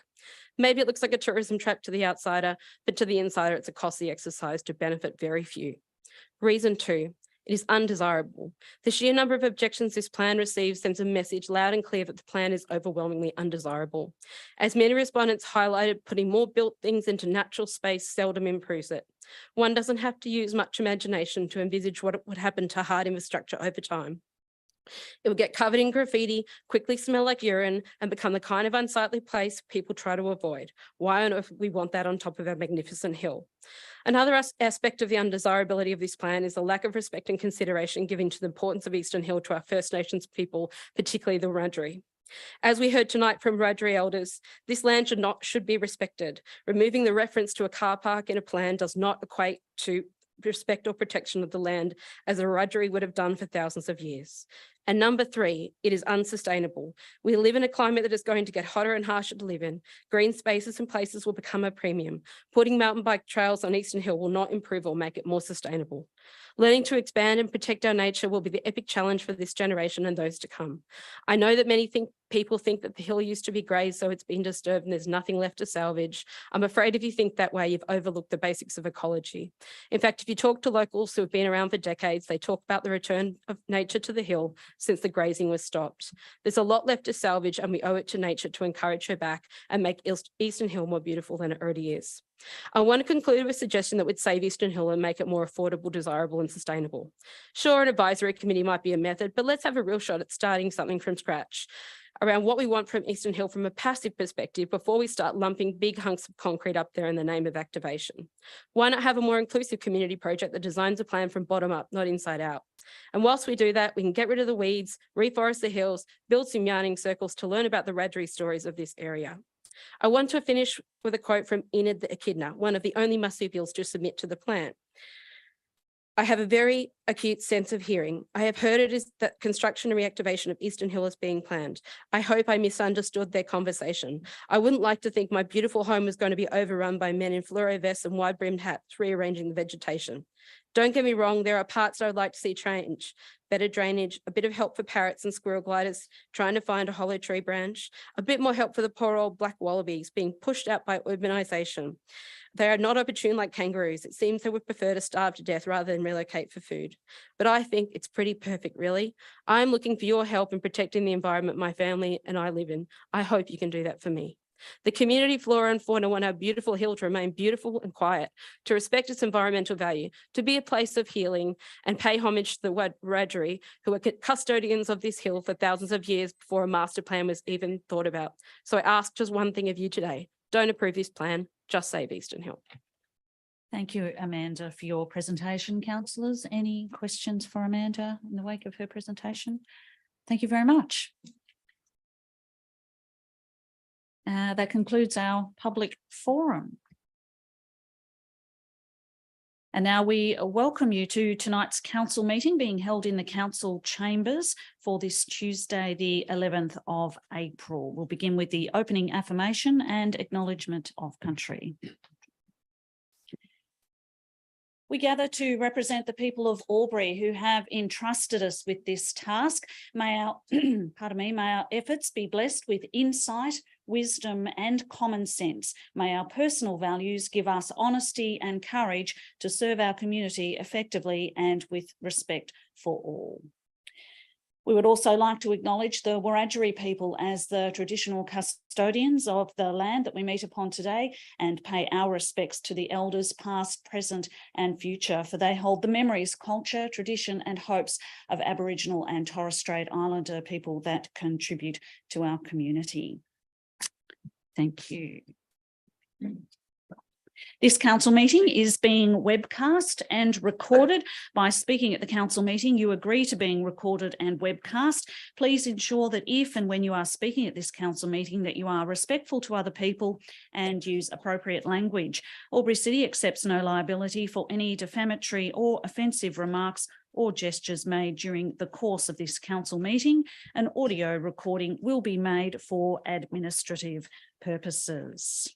Maybe it looks like a tourism trap to the outsider, but to the insider, it's a costly exercise to benefit very few. Reason 2. It is undesirable. The sheer number of objections this plan receives sends a message loud and clear that the plan is overwhelmingly undesirable. As many respondents highlighted, putting more built things into natural space seldom improves it. One doesn't have to use much imagination to envisage what would happen to hard infrastructure over time. It would get covered in graffiti, quickly smell like urine, and become the kind of unsightly place people try to avoid. Why on earth would we want that on top of our magnificent hill? Another aspect of the undesirability of this plan is the lack of respect and consideration given to the importance of Eastern Hill to our First Nations people, particularly the Wiradjuri. As we heard tonight from Wiradjuri elders, this land should be respected. Removing the reference to a car park in a plan does not equate to respect or protection of the land as a Wiradjuri would have done for thousands of years. And number 3, it is unsustainable. We live in a climate that is going to get hotter and harsher to live in. Green spaces and places will become a premium. Putting mountain bike trails on Eastern Hill will not improve or make it more sustainable. Learning to expand and protect our nature will be the epic challenge for this generation and those to come. I know that many people think that the hill used to be grazed, so it's been disturbed and there's nothing left to salvage. I'm afraid if you think that way, you've overlooked the basics of ecology. In fact, if you talk to locals who have been around for decades, they talk about the return of nature to the hill since the grazing was stopped. There's a lot left to salvage and we owe it to nature to encourage her back and make Eastern Hill more beautiful than it already is. I want to conclude with a suggestion that would save Eastern Hill and make it more affordable, desirable and sustainable. Sure, an advisory committee might be a method, but let's have a real shot at starting something from scratch around what we want from Eastern Hill from a passive perspective before we start lumping big hunks of concrete up there in the name of activation. Why not have a more inclusive community project that designs a plan from bottom up, not inside out? And whilst we do that, we can get rid of the weeds, reforest the hills, build some yarning circles to learn about the Wiradjuri stories of this area. I want to finish with a quote from Enid the Echidna, one of the only marsupials to submit to the plan. I have a very acute sense of hearing. I have heard it is that construction and reactivation of Eastern Hill is being planned. I hope I misunderstood their conversation. I wouldn't like to think my beautiful home was going to be overrun by men in fluoro vests and wide-brimmed hats rearranging the vegetation. Don't get me wrong, there are parts I'd like to see change. Better drainage, a bit of help for parrots and squirrel gliders trying to find a hollow tree branch, a bit more help for the poor old black wallabies being pushed out by urbanisation. They are not opportune like kangaroos. It seems they would prefer to starve to death rather than relocate for food. But I think it's pretty perfect, really. I'm looking for your help in protecting the environment my family and I live in. I hope you can do that for me. The community flora and fauna want our beautiful hill to remain beautiful and quiet, to respect its environmental value, to be a place of healing and pay homage to the Wiradjuri, who are custodians of this hill for thousands of years before a master plan was even thought about. So I ask just one thing of you today. Don't approve this plan, just save Eastern Hill. Thank you, Amanda, for your presentation. Councillors, any questions for Amanda in the wake of her presentation? Thank you very much. That concludes our public forum. And now we welcome you to tonight's council meeting being held in the council chambers for this Tuesday, the 11th of April. We'll begin with the opening affirmation and acknowledgement of country. We gather to represent the people of Albury who have entrusted us with this task. May our, may our efforts be blessed with insight, wisdom and common sense. May our personal values give us honesty and courage to serve our community effectively and with respect for all. We would also like to acknowledge the Wiradjuri people as the traditional custodians of the land that we meet upon today and pay our respects to the elders past, present and future, for they hold the memories, culture, tradition and hopes of Aboriginal and Torres Strait Islander people that contribute to our community. Thank you. This council meeting is being webcast and recorded. By speaking at the council meeting, you agree to being recorded and webcast. Please ensure that if and when you are speaking at this council meeting that you are respectful to other people and use appropriate language. Albury City accepts no liability for any defamatory or offensive remarks or gestures made during the course of this council meeting. An audio recording will be made for administrative purposes.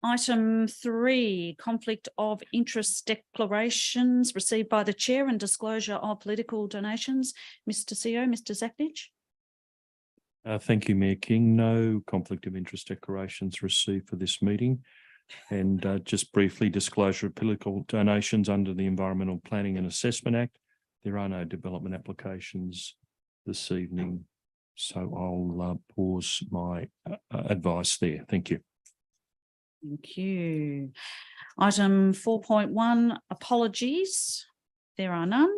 Item 3, conflict of interest declarations received by the chair and disclosure of political donations. Mr. CEO, Mr. Zachnich. Thank you, Mayor King. No conflict of interest declarations received for this meeting. And just briefly, disclosure of political donations under the Environmental Planning and Assessment Act. There are no development applications this evening, so I'll pause my advice there. Thank you. Thank you. Item 4.1, apologies. There are none.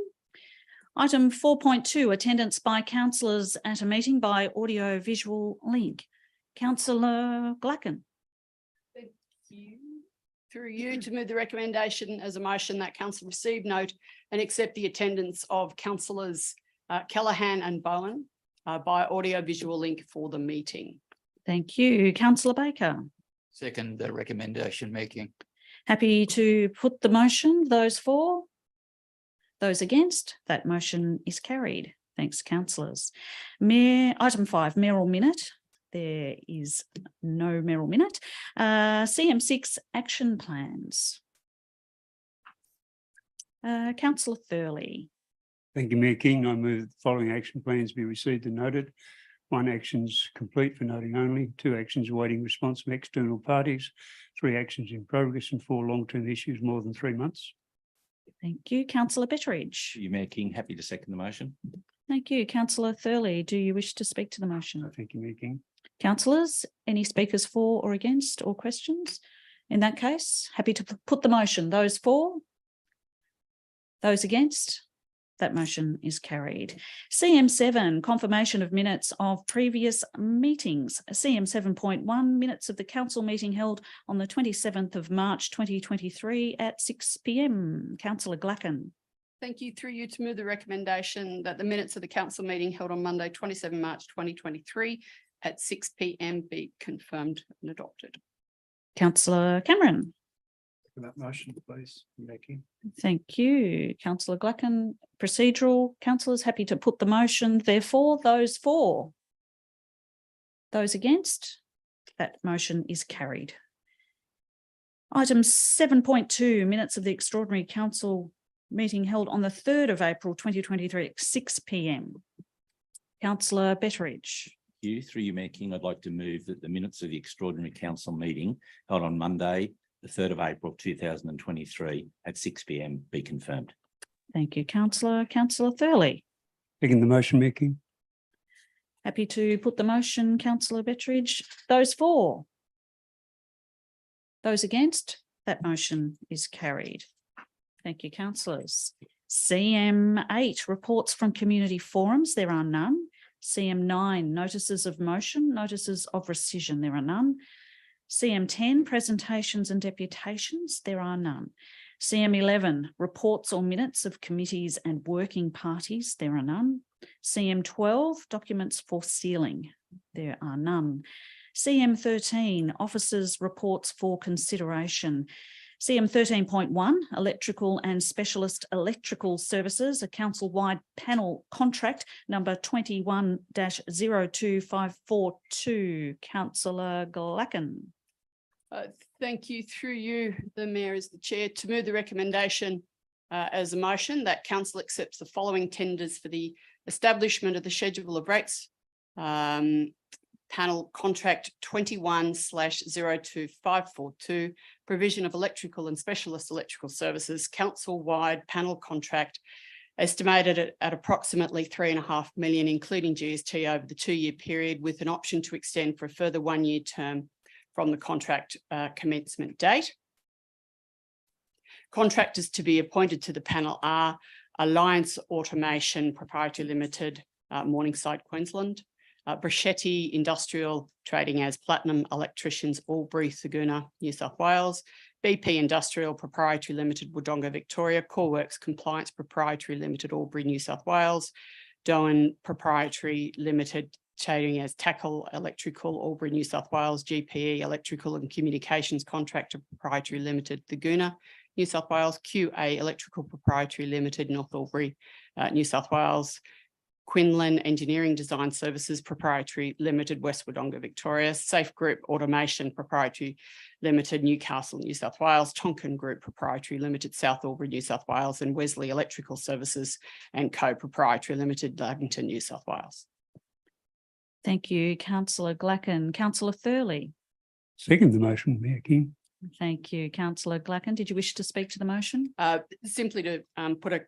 Item 4.2, attendance by councillors at a meeting by audio visual link. Councillor Glacken. Thank you. Through you to move the recommendation as a motion that council receive note and accept the attendance of councillors Callaghan and Bowen by audio visual link for the meeting. Thank you. Councillor Baker. Second the recommendation, Mayor King. Happy to put the motion. Those for? Those against? That motion is carried. Thanks, councillors. Item 5, mayoral minute. There is no mayoral minute. CM6 action plans. Councillor Thurley. Thank you, Mayor King. I move the following action plans be received and noted. 1, actions complete for noting only. 2, actions awaiting response from external parties. 3, actions in progress, and 4, long-term issues more than 3 months. Thank you. Councillor Betteridge. You, Mayor King, happy to second the motion. Thank you. Councillor Thurley, do you wish to speak to the motion? Thank you, Mayor King. Councillors, any speakers for or against or questions? In that case, happy to put the motion. Those for? Those against? That motion is carried. CM7, confirmation of minutes of previous meetings. CM7.1, minutes of the council meeting held on the 27th of March 2023 at 6 p.m. Councillor Glacken. Thank you. Through you to move the recommendation that the minutes of the council meeting held on Monday, 27 March 2023 at 6 p.m. be confirmed and adopted. Councillor Cameron. That motion, please, Mayor King. Thank you. Councillor Glacken. Procedural. Councillors, happy to put the motion. Therefore, those for? Those against? That motion is carried. Item 7.2, minutes of the extraordinary council meeting held on the 3rd of April 2023 at 6 p.m. Councillor Betteridge. Through you, Mayor King, I'd like to move that the minutes of the extraordinary council meeting held on Monday, the 3rd of April 2023 at 6 p.m. be confirmed. Thank you, Councillor. Councillor Thurley. Second the motion, Mayor King. Happy to put the motion, Councillor Betteridge. Those for? Those against? That motion is carried. Thank you, councillors. CM8, reports from community forums. There are none. CM9, notices of motion, notices of rescission. There are none. CM10, presentations and deputations. There are none. CM11, reports or minutes of committees and working parties. There are none. CM12, documents for sealing. There are none. CM13, officers' reports for consideration. CM13.1, electrical and specialist electrical services, a council-wide panel contract number 21-02542. Councillor Glacken. Thank you. Through you, the Mayor is the chair, to move the recommendation as a motion that council accepts the following tenders for the establishment of the schedule of rates. Panel contract 21/02542, provision of electrical and specialist electrical services, council-wide panel contract estimated at approximately 3.5 million, including GST over the 2-year period, with an option to extend for a further 1-year term from the contract commencement date. Contractors to be appointed to the panel are Alliance Automation Proprietary Limited, Morningside, Queensland, Brechetti Industrial, trading as Platinum Electricians, Albury, Thurgoona, New South Wales, BP Industrial Proprietary Limited, Wodonga, Victoria, CoreWorks Compliance Proprietary Limited, Albury, New South Wales, Doan Proprietary Limited, trading as Tackle Electrical, Albury, New South Wales, GPE Electrical and Communications Contractor Proprietary Limited, Thurgoona, New South Wales, QA Electrical Proprietary Limited, North Albury, New South Wales, Quinlan Engineering Design Services Proprietary Limited, West Wodonga, Victoria, Safe Group Automation Proprietary Limited, Newcastle, New South Wales, Tonkin Group Proprietary Limited, South Albury, New South Wales, and Wesley Electrical Services and Co Proprietary Limited, Lavington, New South Wales. Thank you, councillor Glacken. Councillor Thurley. Second the motion, Mayor King. Thank you, councillor Glacken. Did you wish to speak to the motion? Simply to put a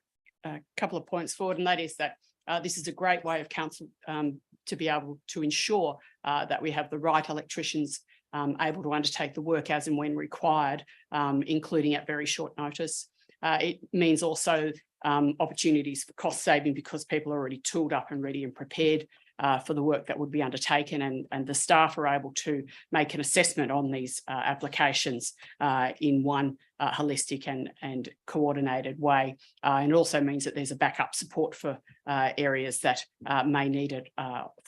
couple of points forward, and that is that this is a great way of council to be able to ensure that we have the right electricians able to undertake the work as and when required, including at very short notice. It means also opportunities for cost saving because people are already tooled up and ready and prepared for the work that would be undertaken, and the staff are able to make an assessment on these applications in one holistic and coordinated way. And it also means that there's a backup support for areas that may need it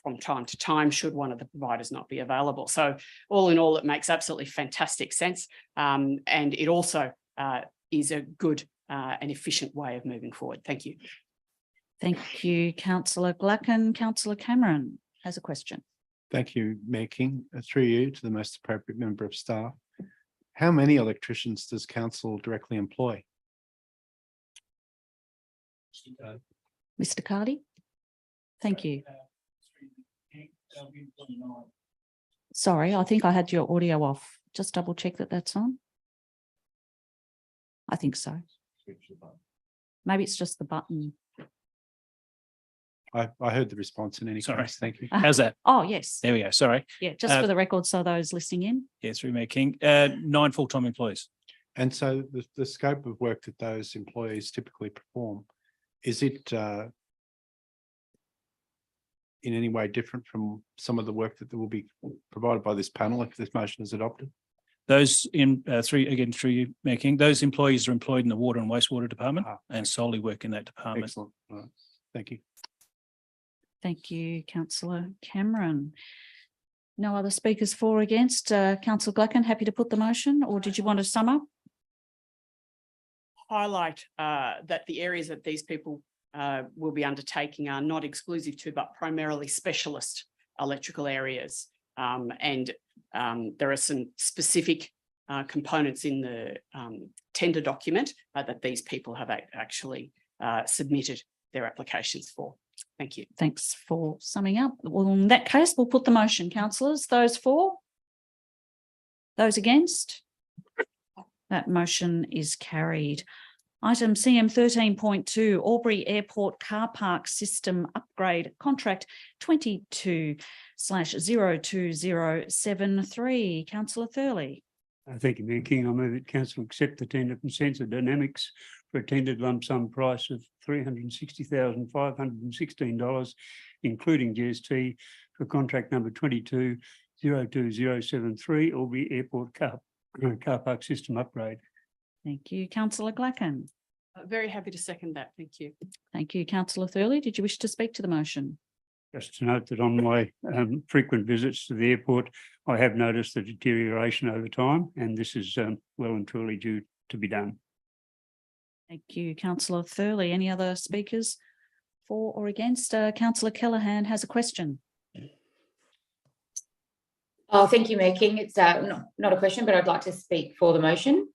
from time to time should one of the providers not be available. So all in all, it makes absolutely fantastic sense. And it also is a good and efficient way of moving forward. Thank you. Thank you, councillor Glacken. Councillor Cameron has a question. Thank you, Mayor King. Through you to the most appropriate member of staff. How many electricians does council directly employ? Mr. Cardy. Thank you. Sorry, I think I had your audio off. Just double check that that's on. I think so. Maybe it's just the button. I heard the response in any case. Thank you. How's that? Oh, yes. There we go. Sorry. Yeah, just for the record, so those listening in. Yeah, through Mayor King. 9 full-time employees. And so the scope of work that those employees typically perform, is it in any way different from some of the work that will be provided by this panel if this motion is adopted? Those in through you, Mayor King, those employees are employed in the water and wastewater department and solely work in that department. Excellent. Right. Thank you. Thank you, councillor Cameron. No other speakers for or against. Councillor Glacken, happy to put the motion, or did you want to sum up? Highlight that the areas that these people will be undertaking are not exclusive to, but primarily specialist electrical areas. And there are some specific components in the tender document that these people have actually submitted their applications for. Thank you. Thanks for summing up. Well, in that case, we'll put the motion, councillors. Those for? Those against? That motion is carried. Item CM 13.2, Albury Airport Car Park System Upgrade Contract 22/02073. Councillor Thurley. Thank you, Mayor King. I move that council accept the tender from Sensor Dynamics for a tendered lump sum price of $360,516, including GST, for contract number 22/02073, Albury Airport Car Park System Upgrade. Thank you, councillor Glacken. Very happy to second that. Thank you. Thank you, councillor Thurley. Did you wish to speak to the motion? Just to note that on my frequent visits to the airport, I have noticed the deterioration over time, and this is well and truly due to be done. Thank you, councillor Thurley. Any other speakers for or against? Councillor Callaghan has a question. Oh, thank you, Mayor King. It's not a question, but I'd like to speak for the motion.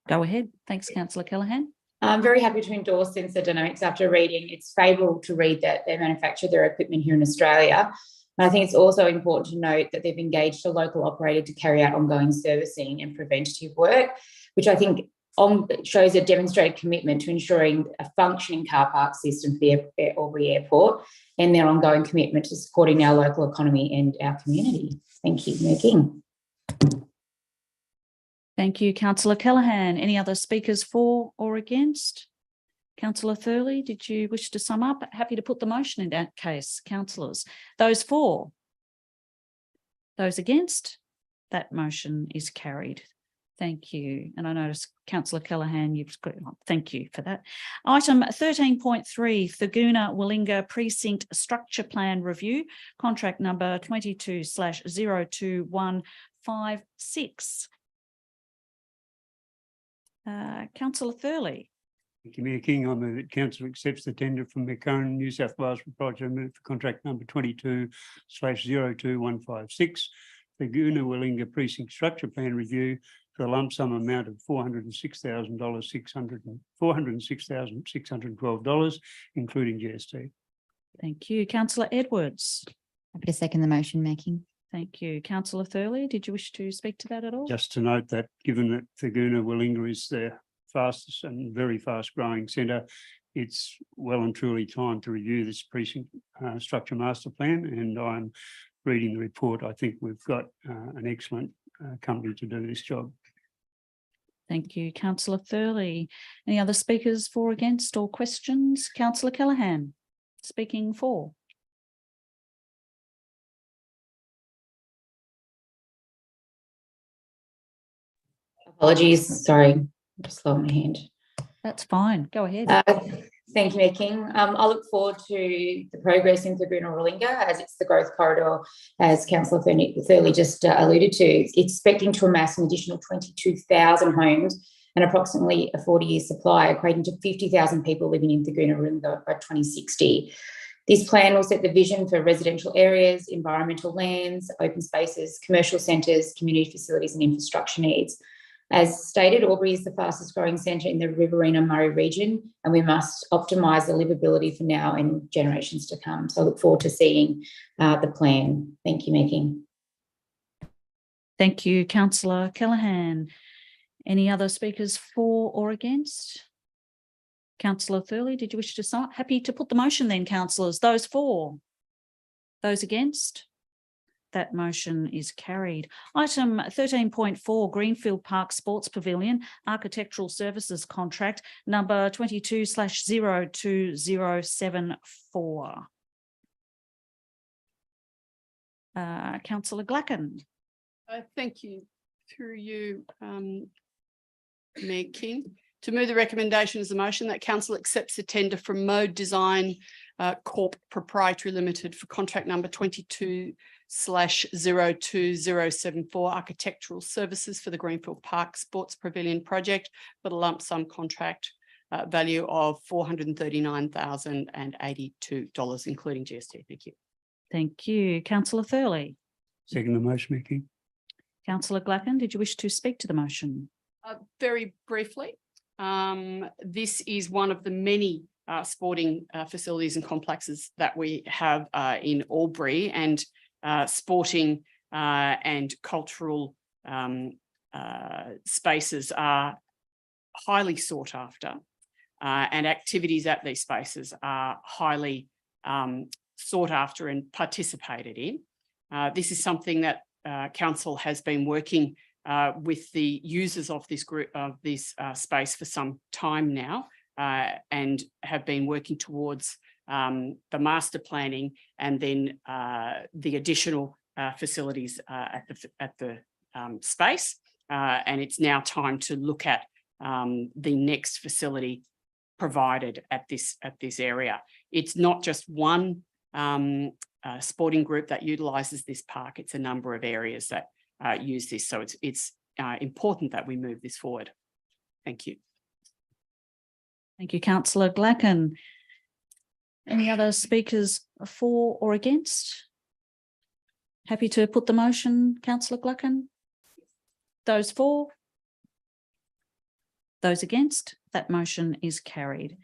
Go ahead. Thanks, councillor Callaghan. I'm very happy to endorse Sensor Dynamics after reading. It's favourable to read that they manufacture their equipment here in Australia. And I think it's also important to note that they've engaged a local operator to carry out ongoing servicing and preventative work, which I think shows a demonstrated commitment to ensuring a functioning car park system for the Albury Airport and their ongoing commitment to supporting our local economy and our community. Thank you, Mayor King. Thank you, councillor Callaghan. Any other speakers for or against? Councillor Thurley, did you wish to sum up? Happy to put the motion in that case, councillors. Those for? Those against? That motion is carried. Thank you. And I notice, councillor Callaghan, you've got, thank you for that. Item 13.3, Thurgoona Willinga Precinct Structure Plan Review, contract number 22/02156. Councillor Thurley. Thank you, Mayor King. I move that council accepts the tender from McCurran New South Wales Proprietary Limited for contract number 22/02156, the Goona-Willinga Precinct Structure Plan Review for a lump sum amount of $406,612, including GST. Thank you. Councillor Edwards. Happy to second the motion, Mayor King. Thank you. Councillor Thurley, did you wish to speak to that at all? Just to note that given that the Goona-Willinga is the fastest and very fast growing centre, it's well and truly time to review this precinct structure master plan, and I'm reading the report. I think we've got an excellent company to do this job. Thank you, Councillor Thurley. Any other speakers for, against, or questions? Councillor Callaghan, speaking for. Apologies, sorry, just lowered my hand. That's fine. Go ahead. Thank you, Mayor King. I look forward to the progress in Goona-Willinga as it's the growth corridor, as Councillor Thurley just alluded to. It's expecting to amass an additional 22,000 homes and approximately a 40-year supply, equating to 50,000 people living in Goona-Willinga by 2060. This plan will set the vision for residential areas, environmental lands, open spaces, commercial centres, community facilities and infrastructure needs. As stated, Albury is the fastest growing centre in the Riverina-Murray region, and we must optimise the livability for now and generations to come. So I look forward to seeing the plan. Thank you, Mayor King. Thank you, Councillor Callaghan. Any other speakers for or against? Councillor Thurley, did you wish to start? Happy to put the motion then, councillors. Those for? Those against? That motion is carried. Item 13.4, Greenfield Park Sports Pavilion Architectural Services Contract number 22/02074. Councillor Glacken. Thank you. Through you, Mayor King. To move the recommendation as a motion that council accepts the tender from Mode Design Corp Proprietary Limited for contract number 22/02074 architectural services for the Greenfield Park Sports Pavilion project with a lump sum contract value of $439,082, including GST. Thank you. Thank you. Councillor Thurley. Second the motion, Mayor King. Councillor Glacken, did you wish to speak to the motion? Very briefly, this is one of the many sporting facilities and complexes that we have in Albury, and sporting and cultural spaces are highly sought after, and activities at these spaces are highly sought after and participated in. This is something that council has been working with the users of this group of this space for some time now, and have been working towards the master planning and then the additional facilities at the space. And it's now time to look at the next facility provided at this area. It's not just one sporting group that utilises this park. It's a number of areas that use this. So it's important that we move this forward. Thank you. Thank you, Councillor Glacken. Any other speakers for or against? Happy to put the motion, Councillor Glacken. Those for? Those against? That motion is carried.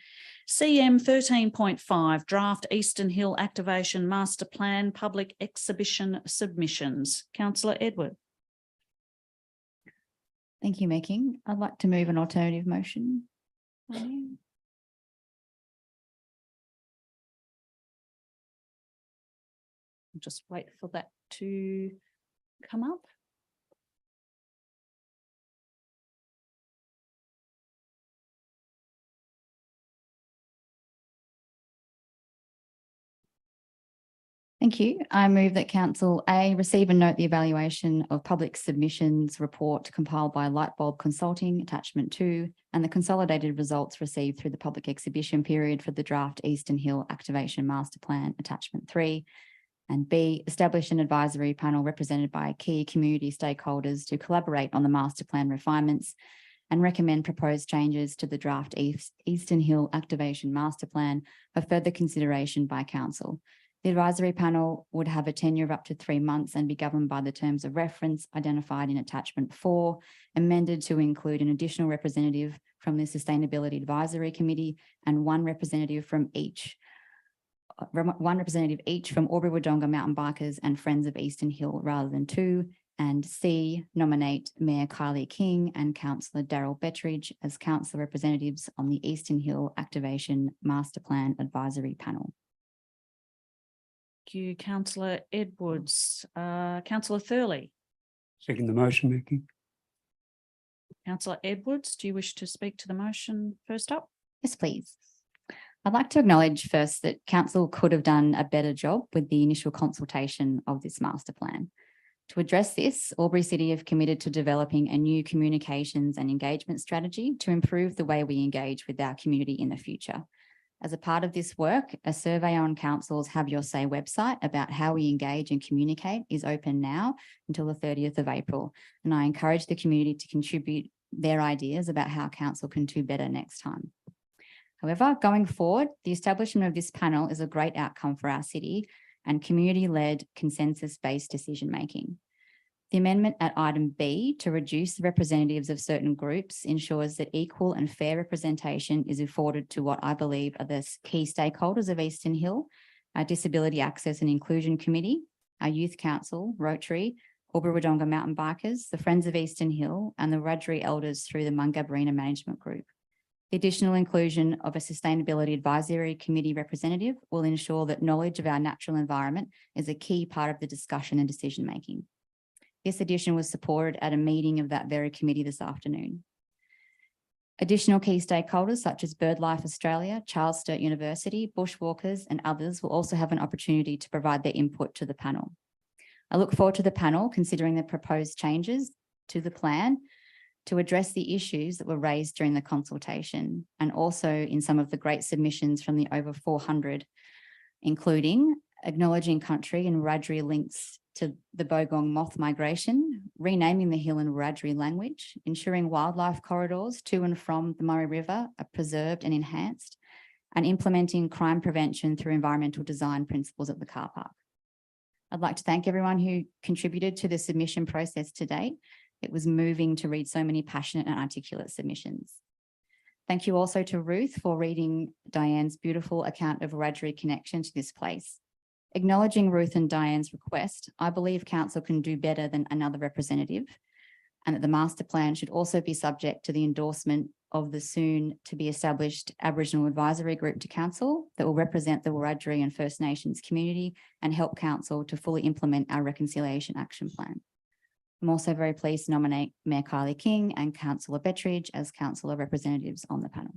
CM 13.5, Draft Eastern Hill Activation Master Plan Public Exhibition Submissions. Councillor Edward. Thank you, Mayor King. I'd like to move an alternative motion. Just wait for that to come up. Thank you. I move that Council A, receive and note the evaluation of public submissions report compiled by Lightbulb Consulting, attachment 2, and the consolidated results received through the public exhibition period for the draft Eastern Hill Activation Master Plan, attachment 3. And B, establish an advisory panel represented by key community stakeholders to collaborate on the master plan refinements and recommend proposed changes to the draft Eastern Hill Activation Master Plan for further consideration by council. The advisory panel would have a tenure of up to 3 months and be governed by the terms of reference identified in attachment 4, amended to include an additional representative from the Sustainability Advisory Committee and one representative each from Albury Wodonga Mountain Bikers and Friends of Eastern Hill rather than 2. And C, nominate Mayor Kylie King and Councillor Daryl Bettridge as council representatives on the Eastern Hill Activation Master Plan Advisory Panel. Thank you, Councillor Edwards. Councillor Thurley. Second the motion, Mayor King. Councillor Edwards, do you wish to speak to the motion first up? Yes, please. I'd like to acknowledge first that council could have done a better job with the initial consultation of this master plan. To address this, Albury City have committed to developing a new communications and engagement strategy to improve the way we engage with our community in the future. As a part of this work, a survey on council's Have Your Say website about how we engage and communicate is open now until the 30th of April. And I encourage the community to contribute their ideas about how council can do better next time. However, going forward, the establishment of this panel is a great outcome for our city and community-led consensus-based decision-making. The amendment at item B to reduce the representatives of certain groups ensures that equal and fair representation is afforded to what I believe are the key stakeholders of Eastern Hill, our Disability Access and Inclusion Committee, our Youth Council, Rotary, Albury Wodonga Mountain Bikers, the Friends of Eastern Hill, and the Wiradjuri Elders through the Mungabarina Management Group. The additional inclusion of a Sustainability Advisory Committee representative will ensure that knowledge of our natural environment is a key part of the discussion and decision-making. This addition was supported at a meeting of that very committee this afternoon. Additional key stakeholders such as BirdLife Australia, Charles Sturt University, Bushwalkers and others will also have an opportunity to provide their input to the panel. I look forward to the panel considering the proposed changes to the plan to address the issues that were raised during the consultation and also in some of the great submissions from the over 400, including acknowledging country and Wiradjuri links to the Bogong moth migration, renaming the hill in Wiradjuri language, ensuring wildlife corridors to and from the Murray River are preserved and enhanced, and implementing crime prevention through environmental design principles at the car park. I'd like to thank everyone who contributed to the submission process to date. It was moving to read so many passionate and articulate submissions. Thank you also to Ruth for reading Diane's beautiful account of Wiradjuri connection to this place. Acknowledging Ruth and Diane's request, I believe council can do better than another representative and that the master plan should also be subject to the endorsement of the soon to be established Aboriginal Advisory Group to council that will represent the Wiradjuri and First Nations community and help council to fully implement our Reconciliation Action Plan. I'm also very pleased to nominate Mayor Kylie King and Councillor Bettridge as councillor representatives on the panel.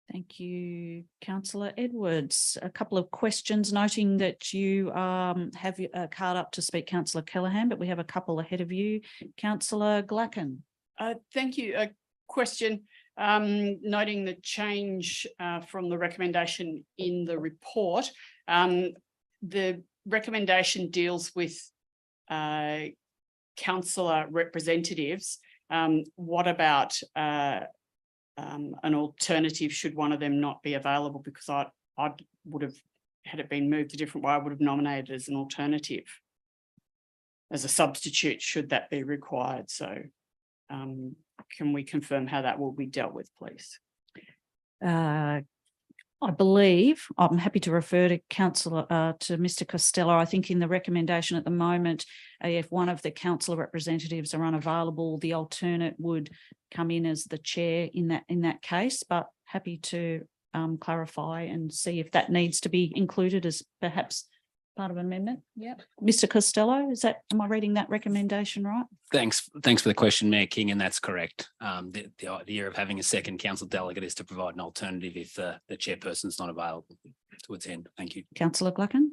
Thank you, Councillor Edwards. A couple of questions, noting that you have a card up to speak, Councillor Callaghan, but we have a couple ahead of you. Councillor Glacken. Thank you. A question noting the change from the recommendation in the report. The recommendation deals with councillor representatives. What about an alternative should one of them not be available? Because I would have, had it been moved a different way, I would have nominated as an alternative, as a substitute, should that be required. So can we confirm how that will be dealt with, please? I believe, I'm happy to refer to Mr. Costello. I think in the recommendation at the moment, if one of the councillor representatives are unavailable, the alternate would come in as the chair in that case, but happy to clarify and see if that needs to be included as perhaps part of an amendment. Yeah. Mr. Costello, am I reading that recommendation right? Thanks for the question, Mayor King, and that's correct. The idea of having a second council delegate is to provide an alternative if the chairperson is not available to attend. Thank you. Councillor Glacken.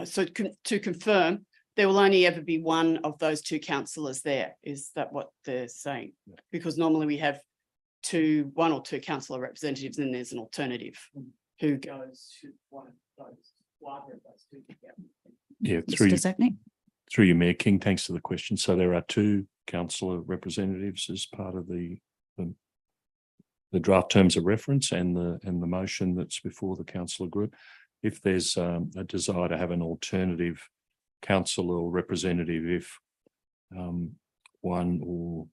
So to confirm, there will only ever be one of those two councillors there. Is that what they're saying? Yeah. Because normally we have one or two councillor representatives, and then there's an alternative who goes to one of those. Yeah, through you, Mayor King, thanks for the question. So there are two councillor representatives as part of the draft terms of reference and the motion that's before the councillor group. If there's a desire to have an alternative councillor or representative, if one or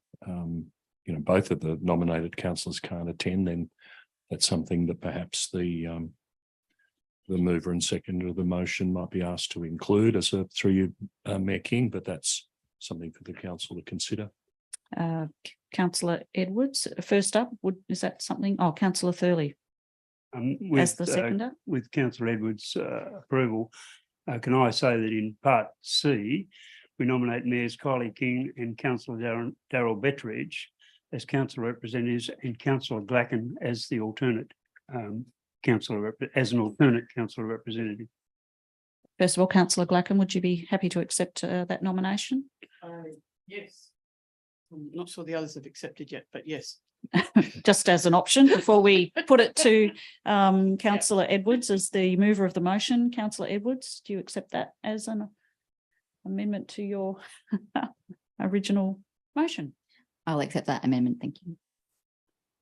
both of the nominated councillors can't attend, then that's something that perhaps the mover and seconder of the motion might be asked to include through you, Mayor King, but that's something for the council to consider. Councillor Edwards, first up, is that something? Oh, Councillor Thurley. As the seconder? With Councillor Edwards' approval, can I say that in part C, we nominate Mayors Kylie King and Councillor Daryl Betteridge as council representatives and Councillor Glacken as the alternate council representative. First of all, Councillor Glacken, would you be happy to accept that nomination? Yes. I'm not sure the others have accepted yet, but yes. Just as an option before we put it to Councillor Edwards as the mover of the motion. Councillor Edwards, do you accept that as an amendment to your original motion? I'll accept that amendment. Thank you.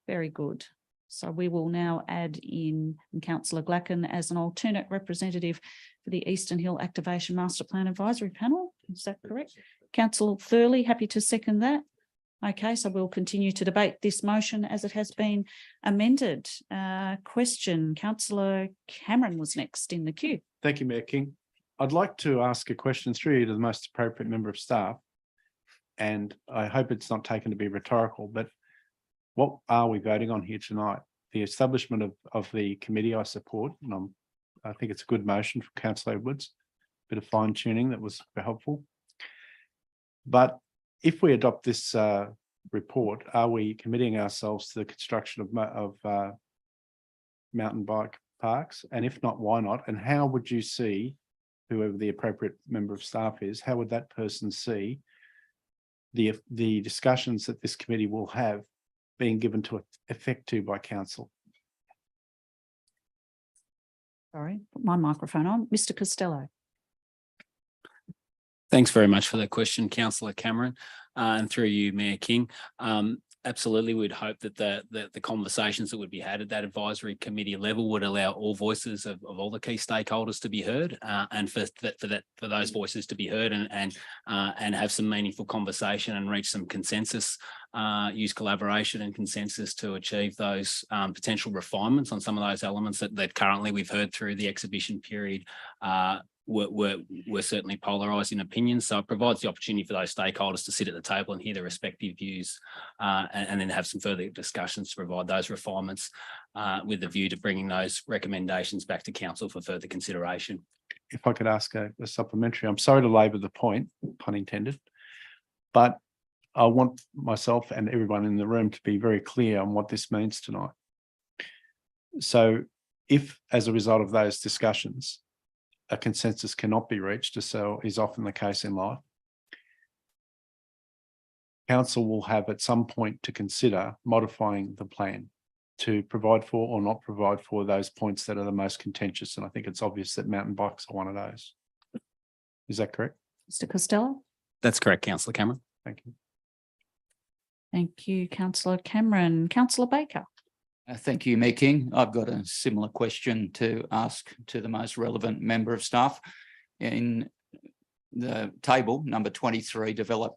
Very good. So we will now add in Councillor Glacken as an alternate representative for the Eastern Hill Activation Master Plan Advisory Panel. Is that correct? Councillor Thurley, happy to second that. Okay, so we'll continue to debate this motion as it has been amended. Question, Councillor Cameron was next in the queue. Thank you, Mayor King. I'd like to ask a question through you to the most appropriate member of staff. And I hope it's not taken to be rhetorical, but what are we voting on here tonight? The establishment of the committee I support, and I think it's a good motion for Councillor Edwards, bit of fine tuning that was helpful. But if we adopt this report, are we committing ourselves to the construction of mountain bike parks? And if not, why not? And how would you see, whoever the appropriate member of staff is, how would that person see the discussions that this committee will have being given to effect to by council? Sorry, put my microphone on. Mr. Costello. Thanks very much for that question, Councillor Cameron, and through you, Mayor King. Absolutely, we'd hope that the conversations that would be had at that advisory committee level would allow all voices of all the key stakeholders to be heard, and for those voices to be heard and have some meaningful conversation and reach some consensus. Use collaboration and consensus to achieve those potential refinements on some of those elements that currently we've heard through the exhibition period. We're certainly polarised in opinions, so it provides the opportunity for those stakeholders to sit at the table and hear their respective views, and then have some further discussions to provide those refinements with the view to bringing those recommendations back to council for further consideration. If I could ask a supplementary, I'm sorry to labour the point, pun intended, but I want myself and everyone in the room to be very clear on what this means tonight. So if, as a result of those discussions, a consensus cannot be reached, as so is often the case in life, council will have at some point to consider modifying the plan to provide for or not provide for those points that are the most contentious. And I think it's obvious that mountain bikes are one of those. Is that correct? Mr. Costello? That's correct, Councillor Cameron. Thank you. Thank you, Councillor Cameron. Councillor Baker. Thank you, Mayor King. I've got a similar question to ask to the most relevant member of staff. In the table, number 23, develop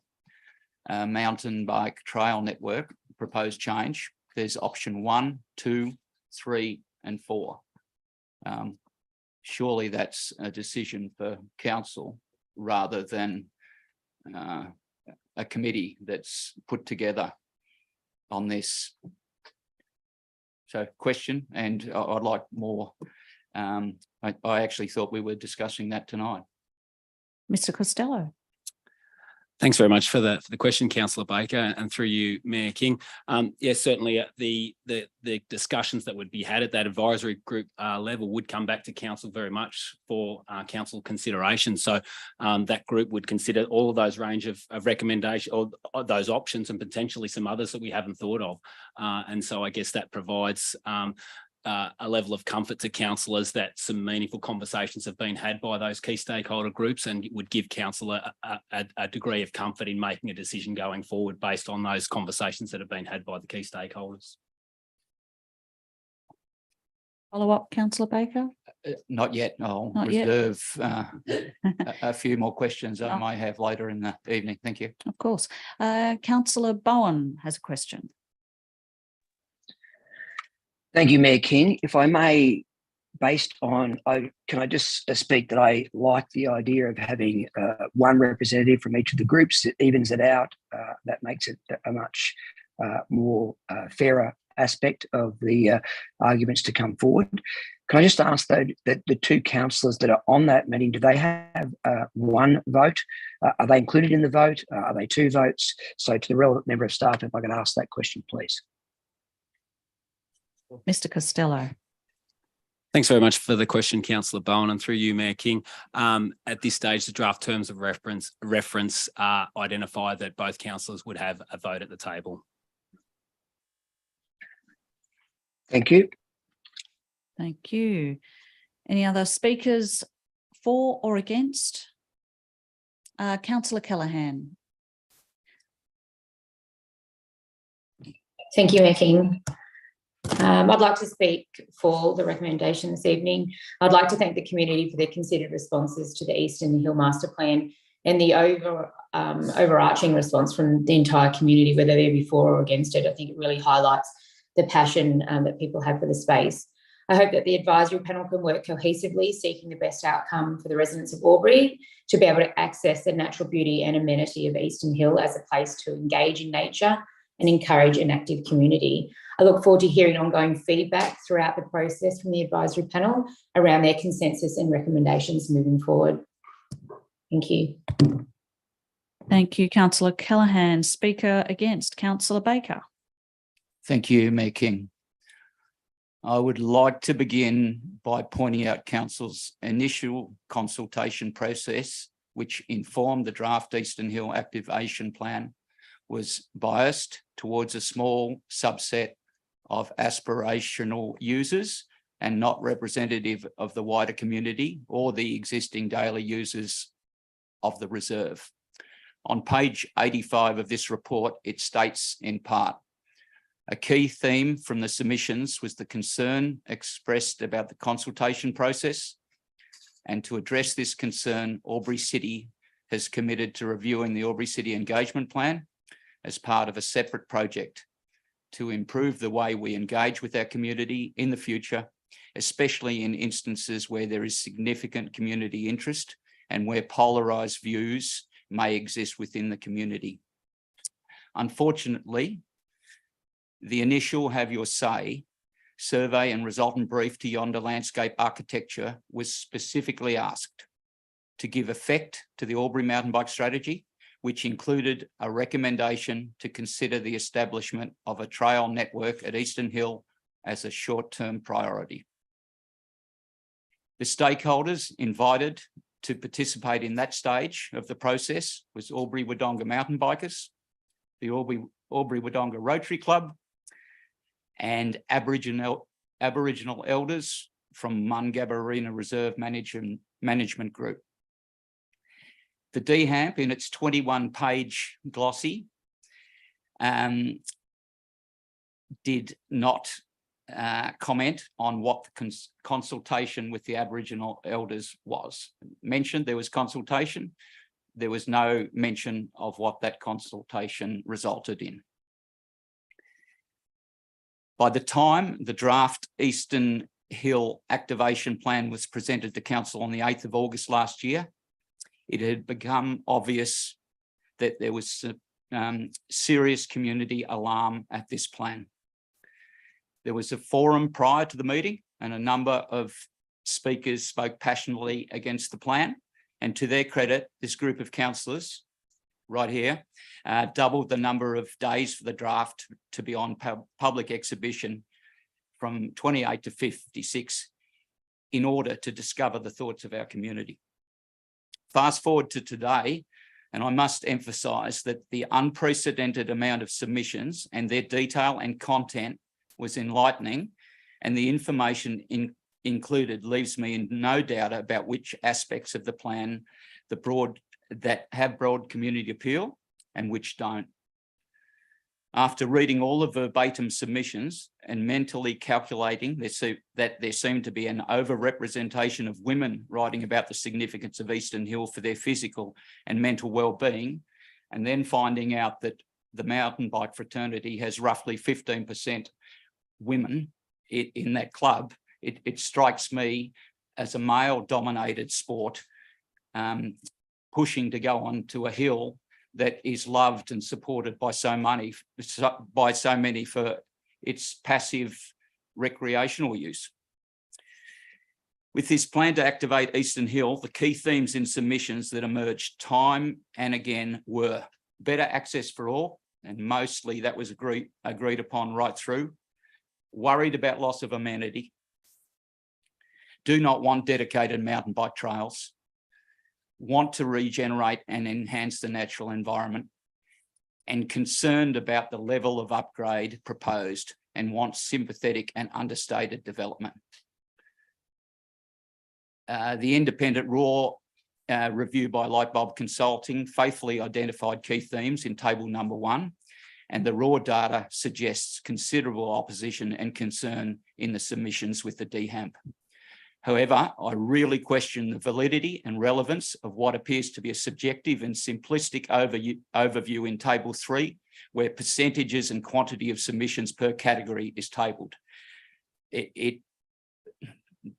a mountain bike trail network, proposed change. There's option 1, 2, 3, and 4. Surely that's a decision for council rather than a committee that's put together on this. So question, and I'd like more. I actually thought we were discussing that tonight. Mr. Costello. Thanks very much for the question, Councillor Baker, and through you, Mayor King. Yes, certainly the discussions that would be had at that advisory group level would come back to council very much for council consideration. So that group would consider all of those range of recommendations or those options and potentially some others that we haven't thought of. And so I guess that provides a level of comfort to councillors that some meaningful conversations have been had by those key stakeholder groups, and would give council a degree of comfort in making a decision going forward based on those conversations that have been had by the key stakeholders. Follow up, councillor Baker? Not yet. I'll Not yet. reserve a few more questions I may have later in the evening. Thank you. Of course. Councillor Bowen has a question. Thank you, Mayor King. If I may, based on, can I just speak that I like the idea of having one representative from each of the groups. It evens it out. That makes it a much more fairer aspect of the arguments to come forward. Can I just ask, though, that the two councillors that are on that meeting, do they have one vote? Are they included in the vote? Are they two votes? So to the relevant member of staff, if I could ask that question, please. Mr. Costello. Thanks very much for the question, Councillor Bowen, and through you, Mayor King. At this stage, the draft terms of reference identify that both councillors would have a vote at the table. Thank you. Thank you. Any other speakers for or against? Councillor Callaghan. Thank you, Mayor King. I'd like to speak for the recommendation this evening. I'd like to thank the community for their considered responses to the Eastern Hill Master Plan and the overarching response from the entire community, whether they're before or against it. I think it really highlights the passion that people have for the space. I hope that the advisory panel can work cohesively, seeking the best outcome for the residents of Albury to be able to access the natural beauty and amenity of Eastern Hill as a place to engage in nature and encourage an active community. I look forward to hearing ongoing feedback throughout the process from the advisory panel around their consensus and recommendations moving forward. Thank you. Thank you, Councillor Callaghan. Speaker against, Councillor Baker. Thank you, Mayor King. I would like to begin by pointing out Council's initial consultation process, which informed the draft Eastern Hill Activation Plan, was biased towards a small subset of aspirational users and not representative of the wider community or the existing daily users of the reserve. On page 85 of this report, it states in part, a key theme from the submissions was the concern expressed about the consultation process, and to address this concern, Albury City has committed to reviewing the Albury City Engagement Plan as part of a separate project to improve the way we engage with our community in the future, especially in instances where there is significant community interest and where polarised views may exist within the community. Unfortunately, the initial Have Your Say survey and resultant brief to Yonder Landscape Architecture was specifically asked to give effect to the Albury Mountain Bike Strategy, which included a recommendation to consider the establishment of a trail network at Eastern Hill as a short-term priority. The stakeholders invited to participate in that stage of the process was Albury Wodonga mountain bikers, the Albury Wodonga Rotary Club, and Aboriginal elders from Mungabarina Reserve Management Group. The DHAMP, in its 21-page glossy, did not comment on what the consultation with the Aboriginal elders was. Mentioned there was consultation. There was no mention of what that consultation resulted in. By the time the draft Eastern Hill Activation Plan was presented to Council on the 8th of August last year, it had become obvious that there was serious community alarm at this plan. There was a forum prior to the meeting and a number of speakers spoke passionately against the plan. And to their credit, this group of councillors right here doubled the number of days for the draft to be on public exhibition from 28 to 56 in order to discover the thoughts of our community. Fast forward to today, and I must emphasise that the unprecedented amount of submissions and their detail and content was enlightening, and the information included leaves me in no doubt about which aspects of the plan that have broad community appeal and which don't. After reading all the verbatim submissions and mentally calculating that there seemed to be an overrepresentation of women writing about the significance of Eastern Hill for their physical and mental well-being, and then finding out that the mountain bike fraternity has roughly 15% women in that club, it strikes me as a male-dominated sport pushing to go onto a hill that is loved and supported by so many for its passive recreational use. With this plan to activate Eastern Hill, the key themes in submissions that emerged time and again were better access for all, and mostly that was agreed upon right through, worried about loss of amenity, do not want dedicated mountain bike trails, want to regenerate and enhance the natural environment, and concerned about the level of upgrade proposed and want sympathetic and understated development. The independent raw review by Lightbulb Consulting faithfully identified key themes in table number 1, and the raw data suggests considerable opposition and concern in the submissions with the DHAMP. However, I really question the validity and relevance of what appears to be a subjective and simplistic overview in table 3, where percentages and quantity of submissions per category is tabled. It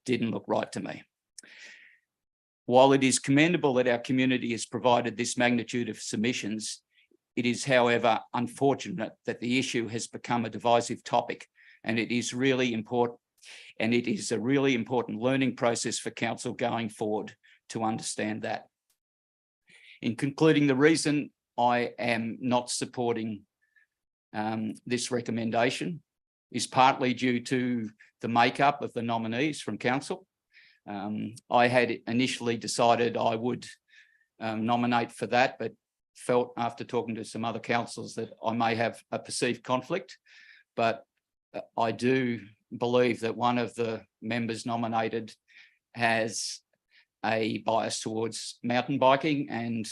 didn't look right to me. While it is commendable that our community has provided this magnitude of submissions, it is, however, unfortunate that the issue has become a divisive topic, and it is really important. And it is a really important learning process for council going forward to understand that. In concluding, the reason I am not supporting this recommendation is partly due to the makeup of the nominees from council. I had initially decided I would nominate for that, but felt after talking to some other councillors that I may have a perceived conflict. But I do believe that one of the members nominated has a bias towards mountain biking, and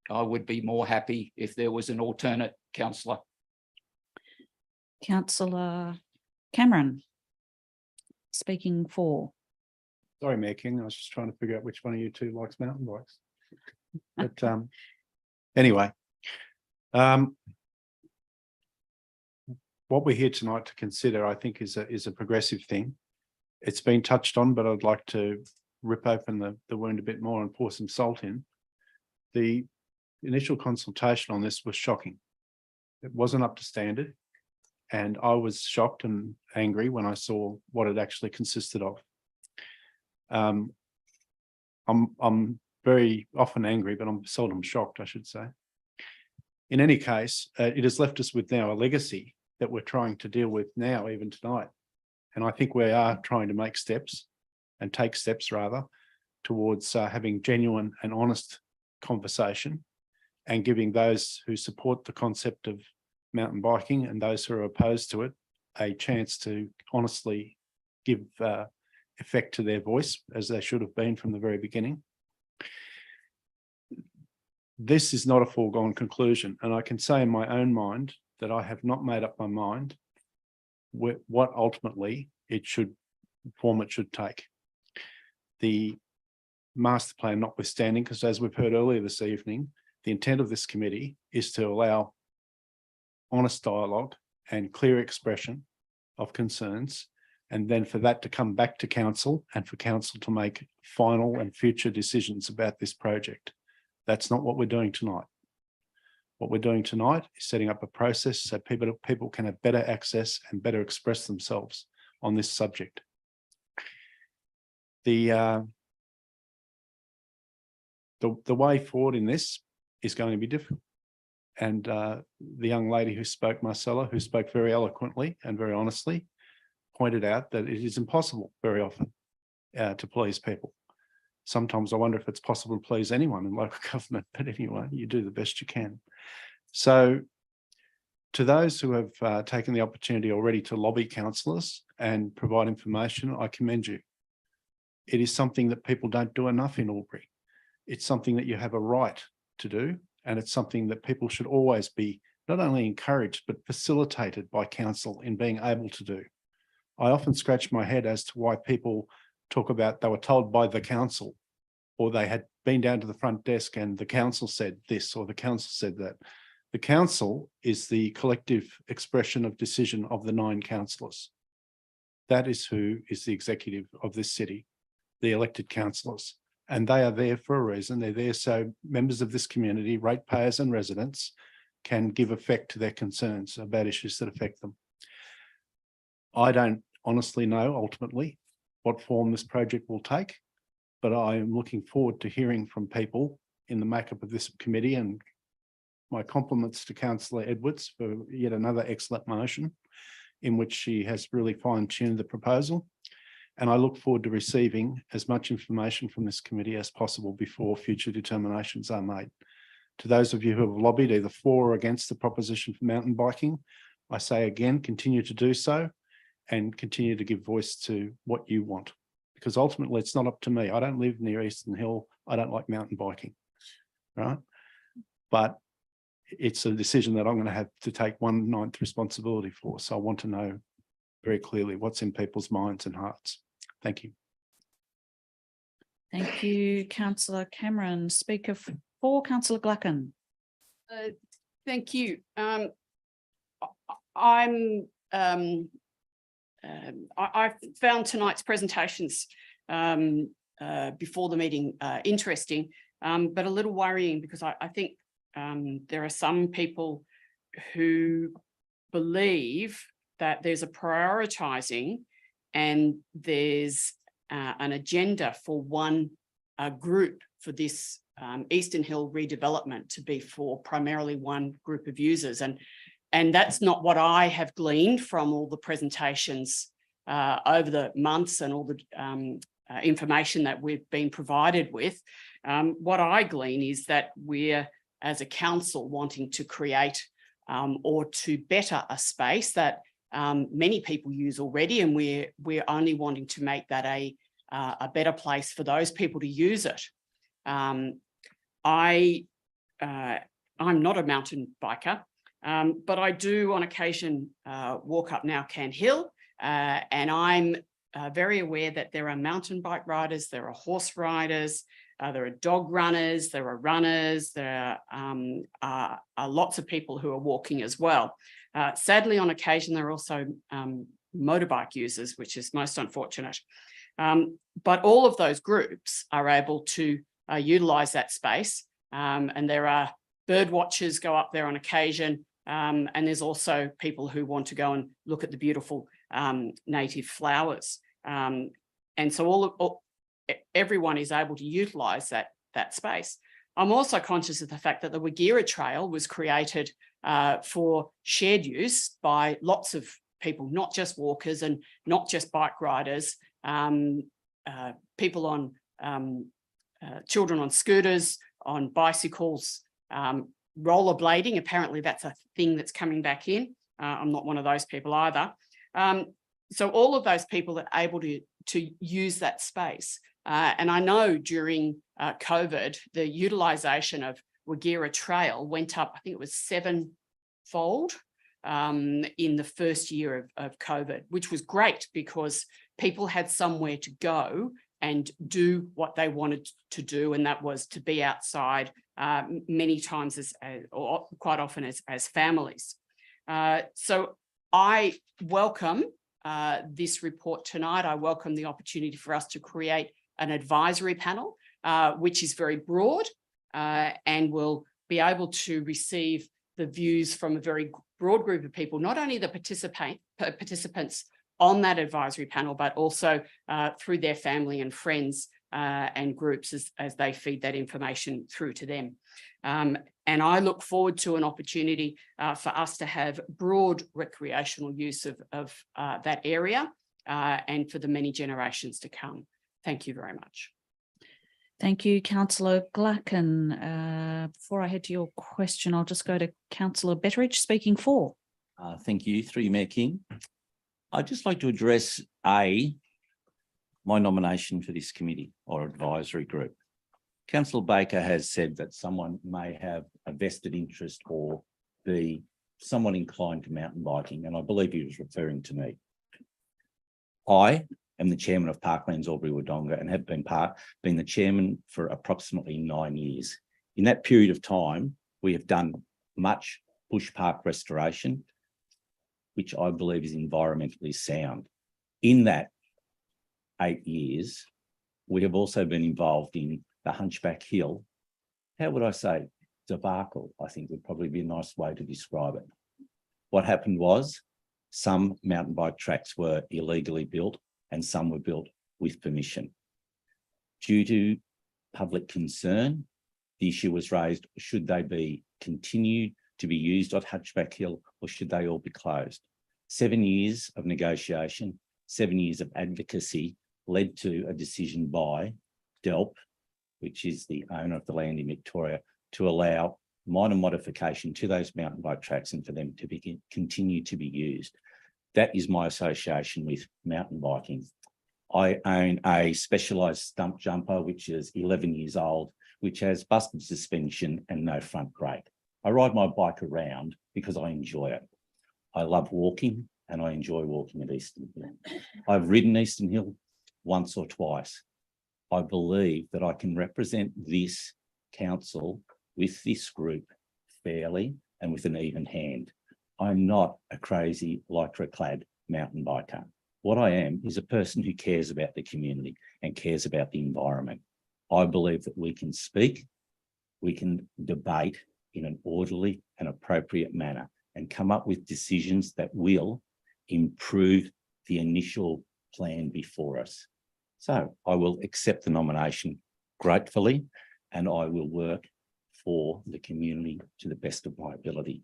I would be more happy if there was an alternate councillor. Councillor Cameron, speaking for. Sorry, Mayor King, I was just trying to figure out which one of you two likes mountain bikes. But anyway, what we're here tonight to consider, I think, is a progressive thing. It's been touched on, but I'd like to rip open the wound a bit more and pour some salt in. The initial consultation on this was shocking. It wasn't up to standard, and I was shocked and angry when I saw what it actually consisted of. I'm very often angry, but I'm seldom shocked, I should say. In any case, it has left us with now a legacy that we're trying to deal with now, even tonight. And I think we are trying to make steps and take steps rather towards having genuine and honest conversation and giving those who support the concept of mountain biking and those who are opposed to it a chance to honestly give effect to their voice, as they should have been from the very beginning. This is not a foregone conclusion, and I can say in my own mind that I have not made up my mind what ultimately it should take. The master plan notwithstanding, because as we've heard earlier this evening, the intent of this committee is to allow honest dialogue and clear expression of concerns, and then for that to come back to council and for council to make final and future decisions about this project. That's not what we're doing tonight. What we're doing tonight is setting up a process so people can have better access and better express themselves on this subject. The way forward in this is going to be difficult. And the young lady who spoke, Marcella, who spoke very eloquently and very honestly, pointed out that it is impossible very often to please people. Sometimes I wonder if it's possible to please anyone in local government, but anyway, you do the best you can. So To those who have taken the opportunity already to lobby councillors and provide information, I commend you. It is something that people don't do enough in Albury. It's something that you have a right to do, and it's something that people should always be not only encouraged, but facilitated by council in being able to do. I often scratch my head as to why people talk about they were told by the council, or they had been down to the front desk and the council said this or the council said that. The council is the collective expression of decision of the 9 councillors. That is who is the executive of this city, the elected councillors. And they are there for a reason. They're there so members of this community, ratepayers and residents, can give effect to their concerns about issues that affect them. I don't honestly know ultimately what form this project will take, but I am looking forward to hearing from people in the makeup of this committee, and my compliments to Councillor Edwards for yet another excellent motion in which she has really fine-tuned the proposal. And I look forward to receiving as much information from this committee as possible before future determinations are made. To those of you who have lobbied either for or against the proposition for mountain biking, I say again, continue to do so and continue to give voice to what you want, because ultimately it's not up to me. I don't live near Eastern Hill. I don't like mountain biking, right? But it's a decision that I'm going to have to take 1/9 responsibility for. So I want to know very clearly what's in people's minds and hearts. Thank you. Thank you, Councillor Cameron. Speaker 4, Councillor Gluckin. Thank you. I found tonight's presentations before the meeting interesting, but a little worrying, because I think there are some people who believe that there's a prioritising and there's an agenda for one group for this Eastern Hill redevelopment to be for primarily one group of users. And that's not what I have gleaned from all the presentations over the months and all the information that we've been provided with. What I glean is that we're, as a council, wanting to create or to better a space that many people use already, and we're only wanting to make that a better place for those people to use it. I'm not a mountain biker, but I do on occasion walk up Naucan Hill, and I'm very aware that there are mountain bike riders, there are horse riders, there are dog runners, there are runners, there are lots of people who are walking as well. Sadly, on occasion, there are also motorbike users, which is most unfortunate. But all of those groups are able to utilise that space, and there are bird watchers go up there on occasion, and there's also people who want to go and look at the beautiful native flowers. And so everyone is able to utilise that space. I'm also conscious of the fact that the Wagira Trail was created for shared use by lots of people, not just walkers and not just bike riders, people on children on scooters, on bicycles, rollerblading. Apparently that's a thing that's coming back in. I'm not one of those people either. So all of those people are able to use that space. And I know during COVID, the utilisation of Wagira Trail went up, I think it was 7-fold in the first year of COVID, which was great because people had somewhere to go and do what they wanted to do, and that was to be outside many times or quite often as families. So I welcome this report tonight. I welcome the opportunity for us to create an advisory panel, which is very broad and will be able to receive the views from a very broad group of people, not only the participants on that advisory panel, but also through their family and friends and groups as they feed that information through to them. And I look forward to an opportunity for us to have broad recreational use of that area and for the many generations to come. Thank you very much. Thank you, Councillor Gluckin. Before I head to your question, I'll just go to Councillor Betteridge, speaking 4. Thank you, through you, Mayor King. I'd just like to address my nomination for this committee or advisory group. Councillor Baker has said that someone may have a vested interest or be somewhat inclined to mountain biking, and I believe he was referring to me. I am the chairman of Parklands Albury Wodonga and have been the chairman for approximately 9 years. In that period of time, we have done much bush park restoration, which I believe is environmentally sound. In that 8 years, we have also been involved in the Hunchback Hill. How would I say? Debacle, I think would probably be a nice way to describe it. What happened was some mountain bike tracks were illegally built and some were built with permission. Due to public concern, the issue was raised, should they be continued to be used at Hunchback Hill or should they all be closed? 7 years of negotiation, 7 years of advocacy led to a decision by DELP, which is the owner of the land in Victoria, to allow minor modification to those mountain bike tracks and for them to continue to be used. That is my association with mountain biking. I own a specialised stump jumper, which is 11 years old, which has busted suspension and no front brake. I ride my bike around because I enjoy it. I love walking and I enjoy walking at Eastern Hill. I've ridden Eastern Hill once or twice. I believe that I can represent this council with this group fairly and with an even hand. I'm not a crazy lycra-clad mountain biker. What I am is a person who cares about the community and cares about the environment. I believe that we can speak, we can debate in an orderly and appropriate manner and come up with decisions that will improve the initial plan before us. So I will accept the nomination gratefully and I will work for the community to the best of my ability.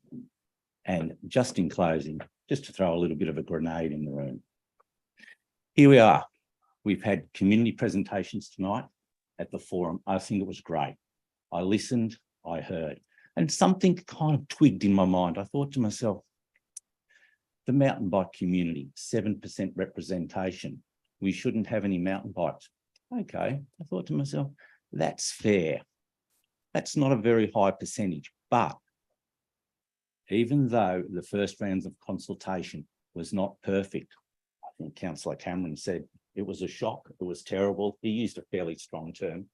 And just in closing, just to throw a little bit of a grenade in the room. Here we are. We've had community presentations tonight at the forum. I think it was great. I listened, I heard, and something kind of twigged in my mind. I thought to myself, the mountain bike community, 7% representation. We shouldn't have any mountain bikes. Okay, I thought to myself, that's fair. That's not a very high percentage, but even though the first rounds of consultation was not perfect, I think Councillor Cameron said it was a shock, it was terrible. He used a fairly strong term.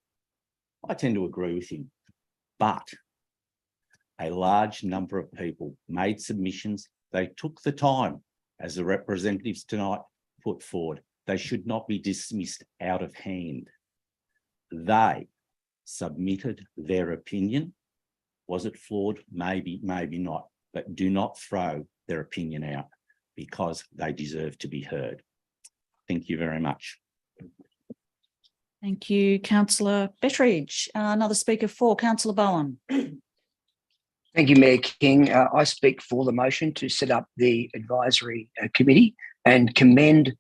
I tend to agree with him, but a large number of people made submissions. They took the time, as the representatives tonight put forward. They should not be dismissed out of hand. They submitted their opinion. Was it flawed? Maybe, maybe not. But do not throw their opinion out because they deserve to be heard. Thank you very much. Thank you, Councillor Betteridge. Another speaker for Councillor Bowen. Thank you, Mayor King. I speak for the motion to set up the advisory committee and commend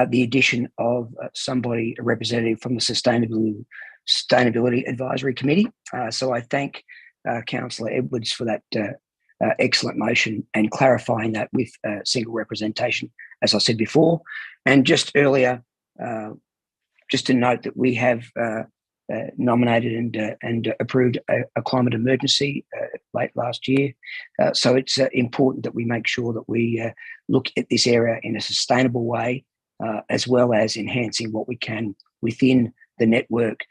the addition of somebody, a representative from the Sustainability Advisory Committee. So I thank Councillor Edwards for that excellent motion and clarifying that with single representation, as I said before. And just earlier, just to note that we have nominated and approved a climate emergency late last year. So it's important that we make sure that we look at this area in a sustainable way, as well as enhancing what we can within the network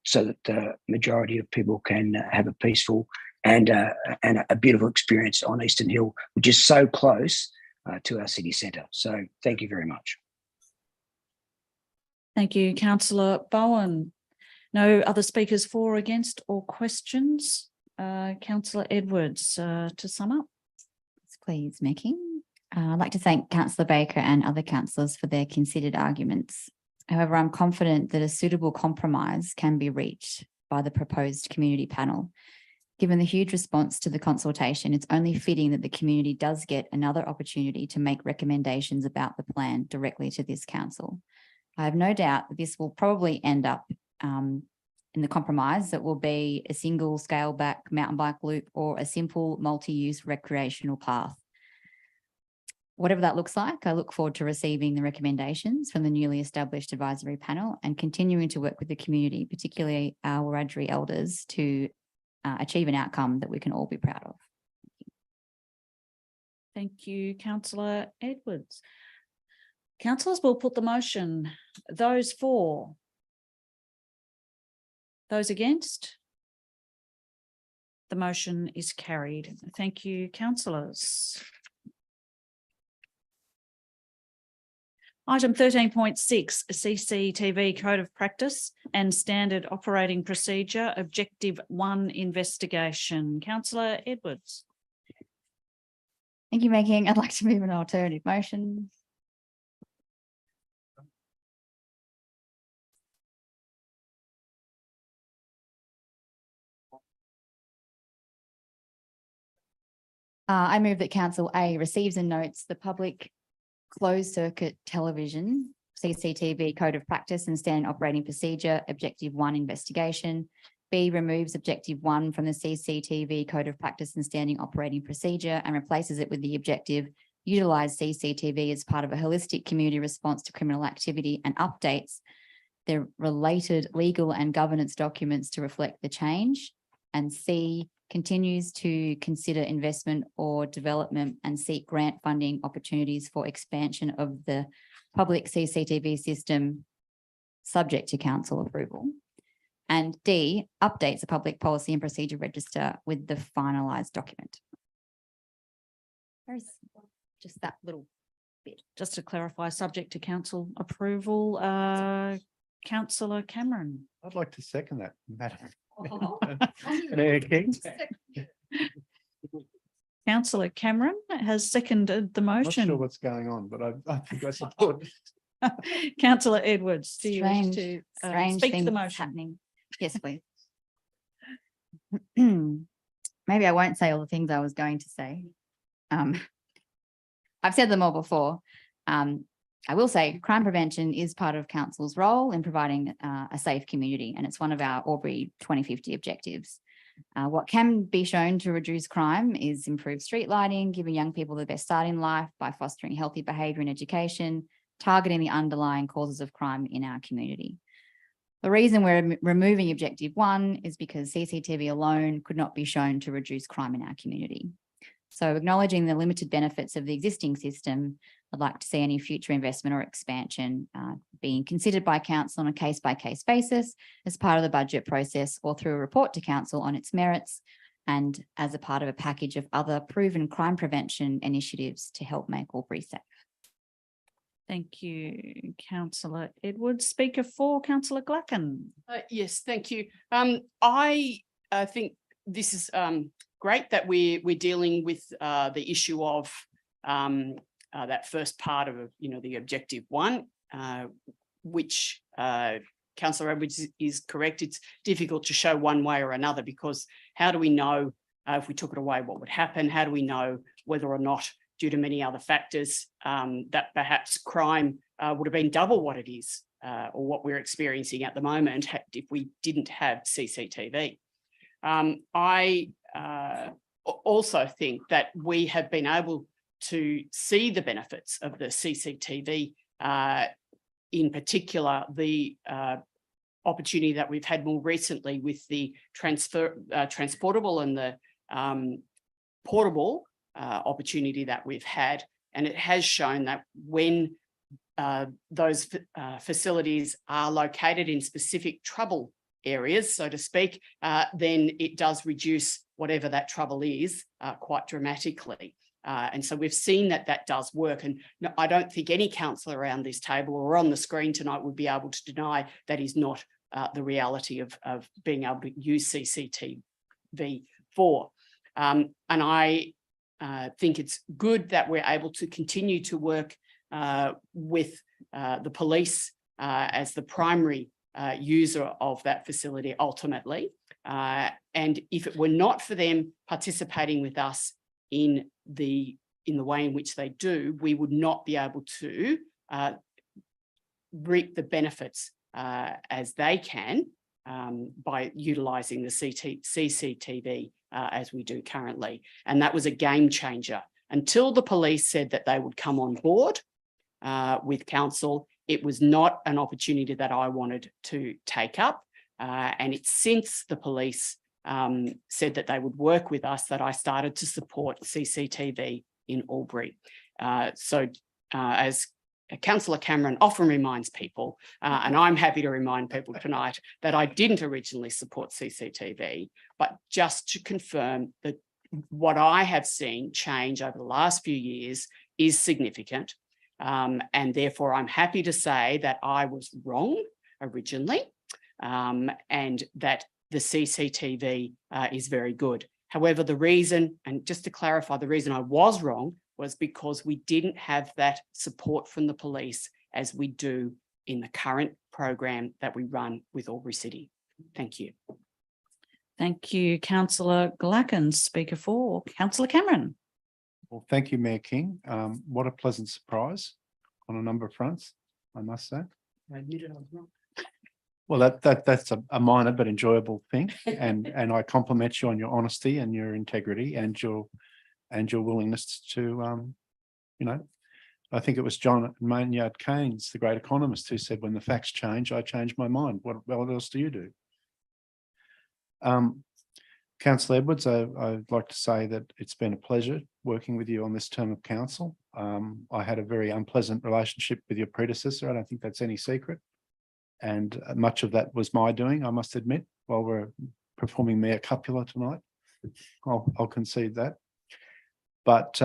so that the majority of people can have a peaceful and a beautiful experience on Eastern Hill, which is so close to our city centre. So thank you very much. Thank you, Councillor Bowen. No other speakers for, against, or questions? Councillor Edwards, to sum up. Please, Mayor King. I'd like to thank Councillor Baker and other councillors for their considered arguments. However, I'm confident that a suitable compromise can be reached by the proposed community panel. Given the huge response to the consultation, it's only fitting that the community does get another opportunity to make recommendations about the plan directly to this council. I have no doubt that this will probably end up in the compromise that will be a single scale back mountain bike loop or a simple multi-use recreational path. Whatever that looks like, I look forward to receiving the recommendations from the newly established advisory panel and continuing to work with the community, particularly our Wiradjuri elders, to achieve an outcome that we can all be proud of. Thank you, Councillor Edwards. Councillors will put the motion. Those for? Those against? The motion is carried. Thank you, councillors. Item 13.6, CCTV Code of Practice and Standard Operating Procedure, Objective 1 investigation. Councillor Edwards. Thank you, Mayor King. I'd like to move an alternative motion. I move that Council A receives and notes the public closed circuit television CCTV Code of Practice and Standard Operating Procedure Objective 1 investigation. B, removes Objective 1 from the CCTV Code of Practice and Standing Operating Procedure and replaces it with the objective utilise CCTV as part of a holistic community response to criminal activity and updates the related legal and governance documents to reflect the change. And C, continues to consider investment or development and seek grant funding opportunities for expansion of the public CCTV system subject to council approval. And D, updates the public policy and procedure register with the finalised document. Very simple, just that little bit. Just to clarify, subject to council approval, Councillor Cameron. I'd like to second that, Madam. Mayor King. Councillor Cameron has seconded the Not motion. sure what's going on, but I think I support it. Councillor Edwards, do you wish Strange, to strange speak to the things motion? happening. Yes, please. Maybe I won't say all the things I was going to say. I've said them all before. I will say crime prevention is part of council's role in providing a safe community, and it's one of our Albury 2050 objectives. What can be shown to reduce crime is improved street lighting, giving young people the best start in life by fostering healthy behaviour and education, targeting the underlying causes of crime in our community. The reason we're removing Objective 1 is because CCTV alone could not be shown to reduce crime in our community. So acknowledging the limited benefits of the existing system, I'd like to see any future investment or expansion being considered by council on a case-by-case basis as part of the budget process or through a report to council on its merits and as a part of a package of other proven crime prevention initiatives to help make Albury safe. Thank you, Councillor Edwards. Speaker 4, Councillor Glacken. Yes, thank you. I think this is great that we're dealing with the issue of that first part of, the Objective 1, which Councillor Edwards is correct. It's difficult to show one way or another because how do we know if we took it away, what would happen? How do we know whether or not, due to many other factors, that perhaps crime would have been double what it is or what we're experiencing at the moment if we didn't have CCTV. I also think that we have been able to see the benefits of the CCTV, in particular the opportunity that we've had more recently with the transportable and the portable opportunity that we've had. And it has shown that when those facilities are located in specific trouble areas, so to speak, then it does reduce whatever that trouble is quite dramatically. And so we've seen that that does work. And no, I don't think any councillor around this table or on the screen tonight would be able to deny that is not the reality of being able to use CCTV for. And I think it's good that we're able to continue to work with the police as the primary user of that facility ultimately. And if it were not for them participating with us in the way in which they do, we would not be able to reap the benefits as they can by utilising the CCTV as we do currently. And that was a game changer Until the police said that they would come on board with council, it was not an opportunity that I wanted to take up. And it's since the police said that they would work with us that I started to support CCTV in Albury. As Councillor Cameron often reminds people, and I'm happy to remind people tonight, that I didn't originally support CCTV, but just to confirm that what I have seen change over the last few years is significant. And therefore, I'm happy to say that I was wrong originally, and that the CCTV is very good. However, the reason, and just to clarify, the reason I was wrong was because we didn't have that support from the police as we do in the current program that we run with Albury City. Thank you. Thank you, Councillor Glacken. Speaker 4, Councillor Cameron. Well, thank you, Mayor King. What a pleasant surprise on a number of fronts, I must say. I admitted I was wrong. Well, that's a minor but enjoyable thing, and I compliment you on your honesty and your integrity and your willingness to, I think it was John Maynard Keynes, the great economist, who said, "When the facts change, I change my mind." What else do you do? Councillor Edwards, I'd like to say that it's been a pleasure working with you on this term of council. I had a very unpleasant relationship with your predecessor. I don't think that's any secret. And much of that was my doing, I must admit, while we're performing Mayor Copula tonight. I'll concede that. But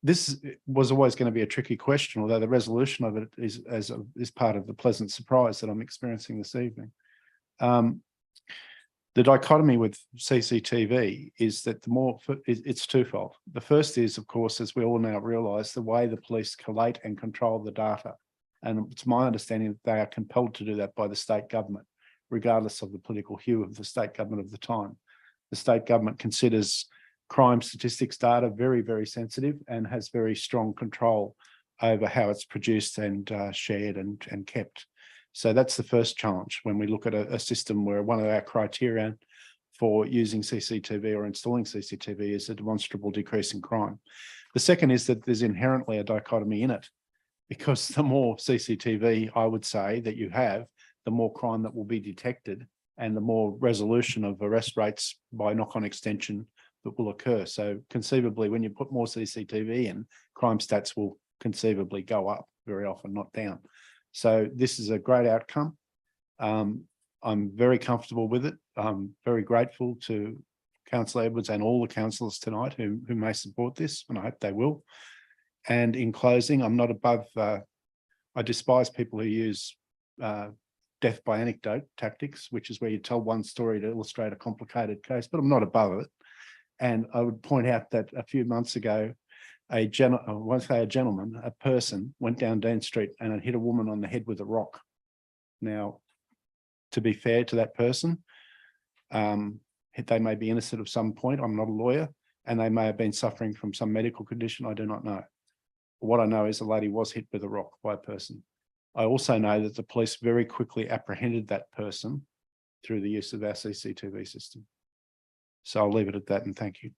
this was always going to be a tricky question, although the resolution of it is part of the pleasant surprise that I'm experiencing this evening. The dichotomy with CCTV is that it's twofold. The first is, of course, as we all now realise, the way the police collate and control the data. And it's my understanding that they are compelled to do that by the state government, regardless of the political hue of the state government of the time. The state government considers crime statistics data very, very sensitive and has very strong control over how it's produced and shared and kept. So that's the first challenge when we look at a system where one of our criteria for using CCTV or installing CCTV is a demonstrable decrease in crime. The second is that there's inherently a dichotomy in it, because the more CCTV, I would say, that you have, the more crime that will be detected and the more resolution of arrest rates by knock-on extension that will occur. So conceivably, when you put more CCTV in, crime stats will conceivably go up very often, not down. So this is a great outcome. I'm very comfortable with it. I'm very grateful to Councillor Edwards and all the councillors tonight who may support this, and I hope they will. And in closing, I'm not above, I despise people who use death by anecdote tactics, which is where you tell one story to illustrate a complicated case, but I'm not above it. And I would point out that a few months ago, a person went down Dean Street and had hit a woman on the head with a rock. Now, to be fair to that person, they may be innocent of some point. I'm not a lawyer, and they may have been suffering from some medical condition. I do not know. What I know is the lady was hit with a rock by a person. I also know that the police very quickly apprehended that person through the use of our CCTV system. So I'll leave it at that, and thank you.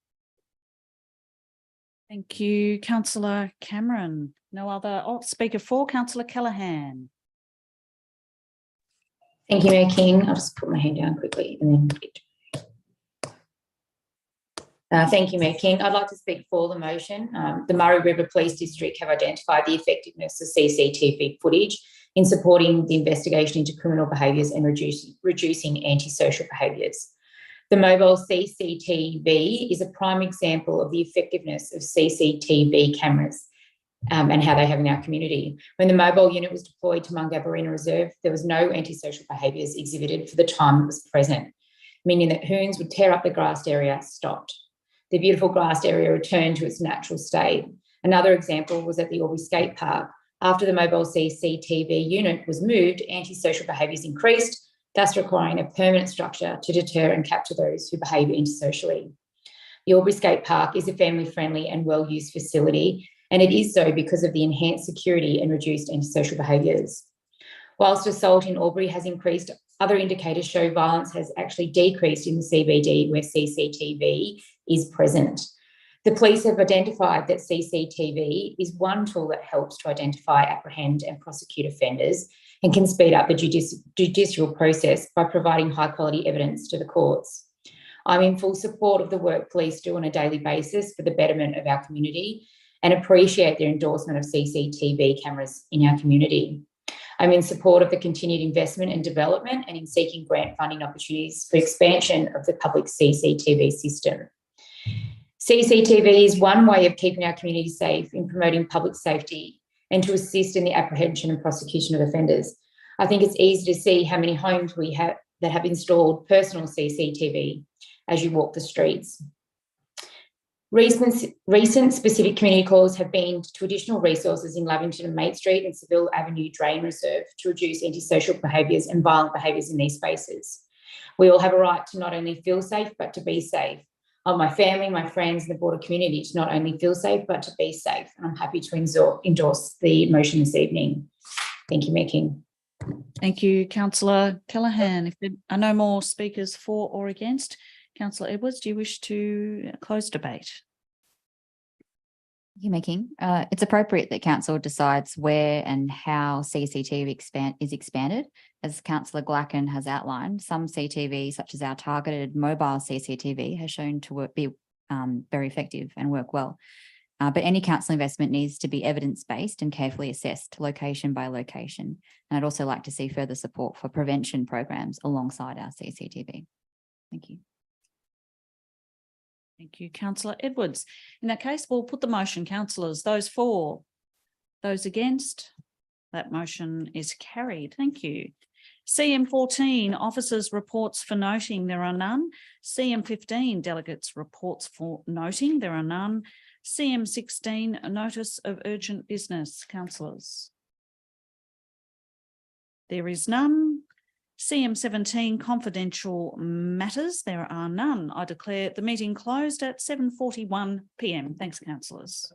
Thank you, Councillor Cameron. No other, Speaker 4, Councillor Callaghan. Thank you, Mayor King. I'll just put my hand down quickly and then. Thank you, Mayor King. I'd like to speak for the motion. The Murray River Police District have identified the effectiveness of CCTV footage in supporting the investigation into criminal behaviours and reducing antisocial behaviours. The mobile CCTV is a prime example of the effectiveness of CCTV cameras and how they have in our community. When the mobile unit was deployed to Mungabarina Reserve, there was no antisocial behaviours exhibited for the time it was present, meaning that hoons would tear up the grassed area, stopped. The beautiful grassed area returned to its natural state. Another example was at the Albury Skate Park. After the mobile CCTV unit was moved, antisocial behaviours increased, thus requiring a permanent structure to deter and capture those who behave antisocially. The Albury Skate Park is a family-friendly and well-used facility, and it is so because of the enhanced security and reduced antisocial behaviours. Whilst assault in Albury has increased, other indicators show violence has actually decreased in the CBD where CCTV is present. The police have identified that CCTV is one tool that helps to identify, apprehend and prosecute offenders and can speed up the judicial process by providing high quality evidence to the courts. I'm in full support of the work police do on a daily basis for the betterment of our community and appreciate their endorsement of CCTV cameras in our community. I'm in support of the continued investment and development and in seeking grant funding opportunities for expansion of the public CCTV system. CCTV is one way of keeping our community safe, in promoting public safety and to assist in the apprehension and prosecution of offenders. I think it's easy to see how many homes we have that have installed personal CCTV as you walk the streets. Recent specific community calls have been to additional resources in Lavington and Mate Street and Seville Avenue Drain Reserve to reduce antisocial behaviours and violent behaviours in these spaces. We all have a right to not only feel safe, but to be safe. I want my family, my friends and the broader community to not only feel safe, but to be safe. And I'm happy to endorse the motion this evening. Thank you, Mayor King. Thank you, Councillor Callaghan. If there are no more speakers for or against, Councillor Edwards, do you wish to close debate? Thank you, Mayor King. It's appropriate that council decides where and how CCTV is expanded. As Councillor Glacken has outlined, some CTV, such as our targeted mobile CCTV, has shown to be very effective and work well. But any council investment needs to be evidence-based and carefully assessed location by location. And I'd also like to see further support for prevention programs alongside our CCTV. Thank you. Thank you, Councillor Edwards. In that case, we'll put the motion, councillors. Those for, those against, that motion is carried. Thank you. CM14, officers' reports for noting, there are none. CM15, delegates' reports for noting, there are none. CM16, a notice of urgent business, councillors. There is none. CM17, confidential matters, there are none. I declare the meeting closed at 7:41 p.m. Thanks, councillors.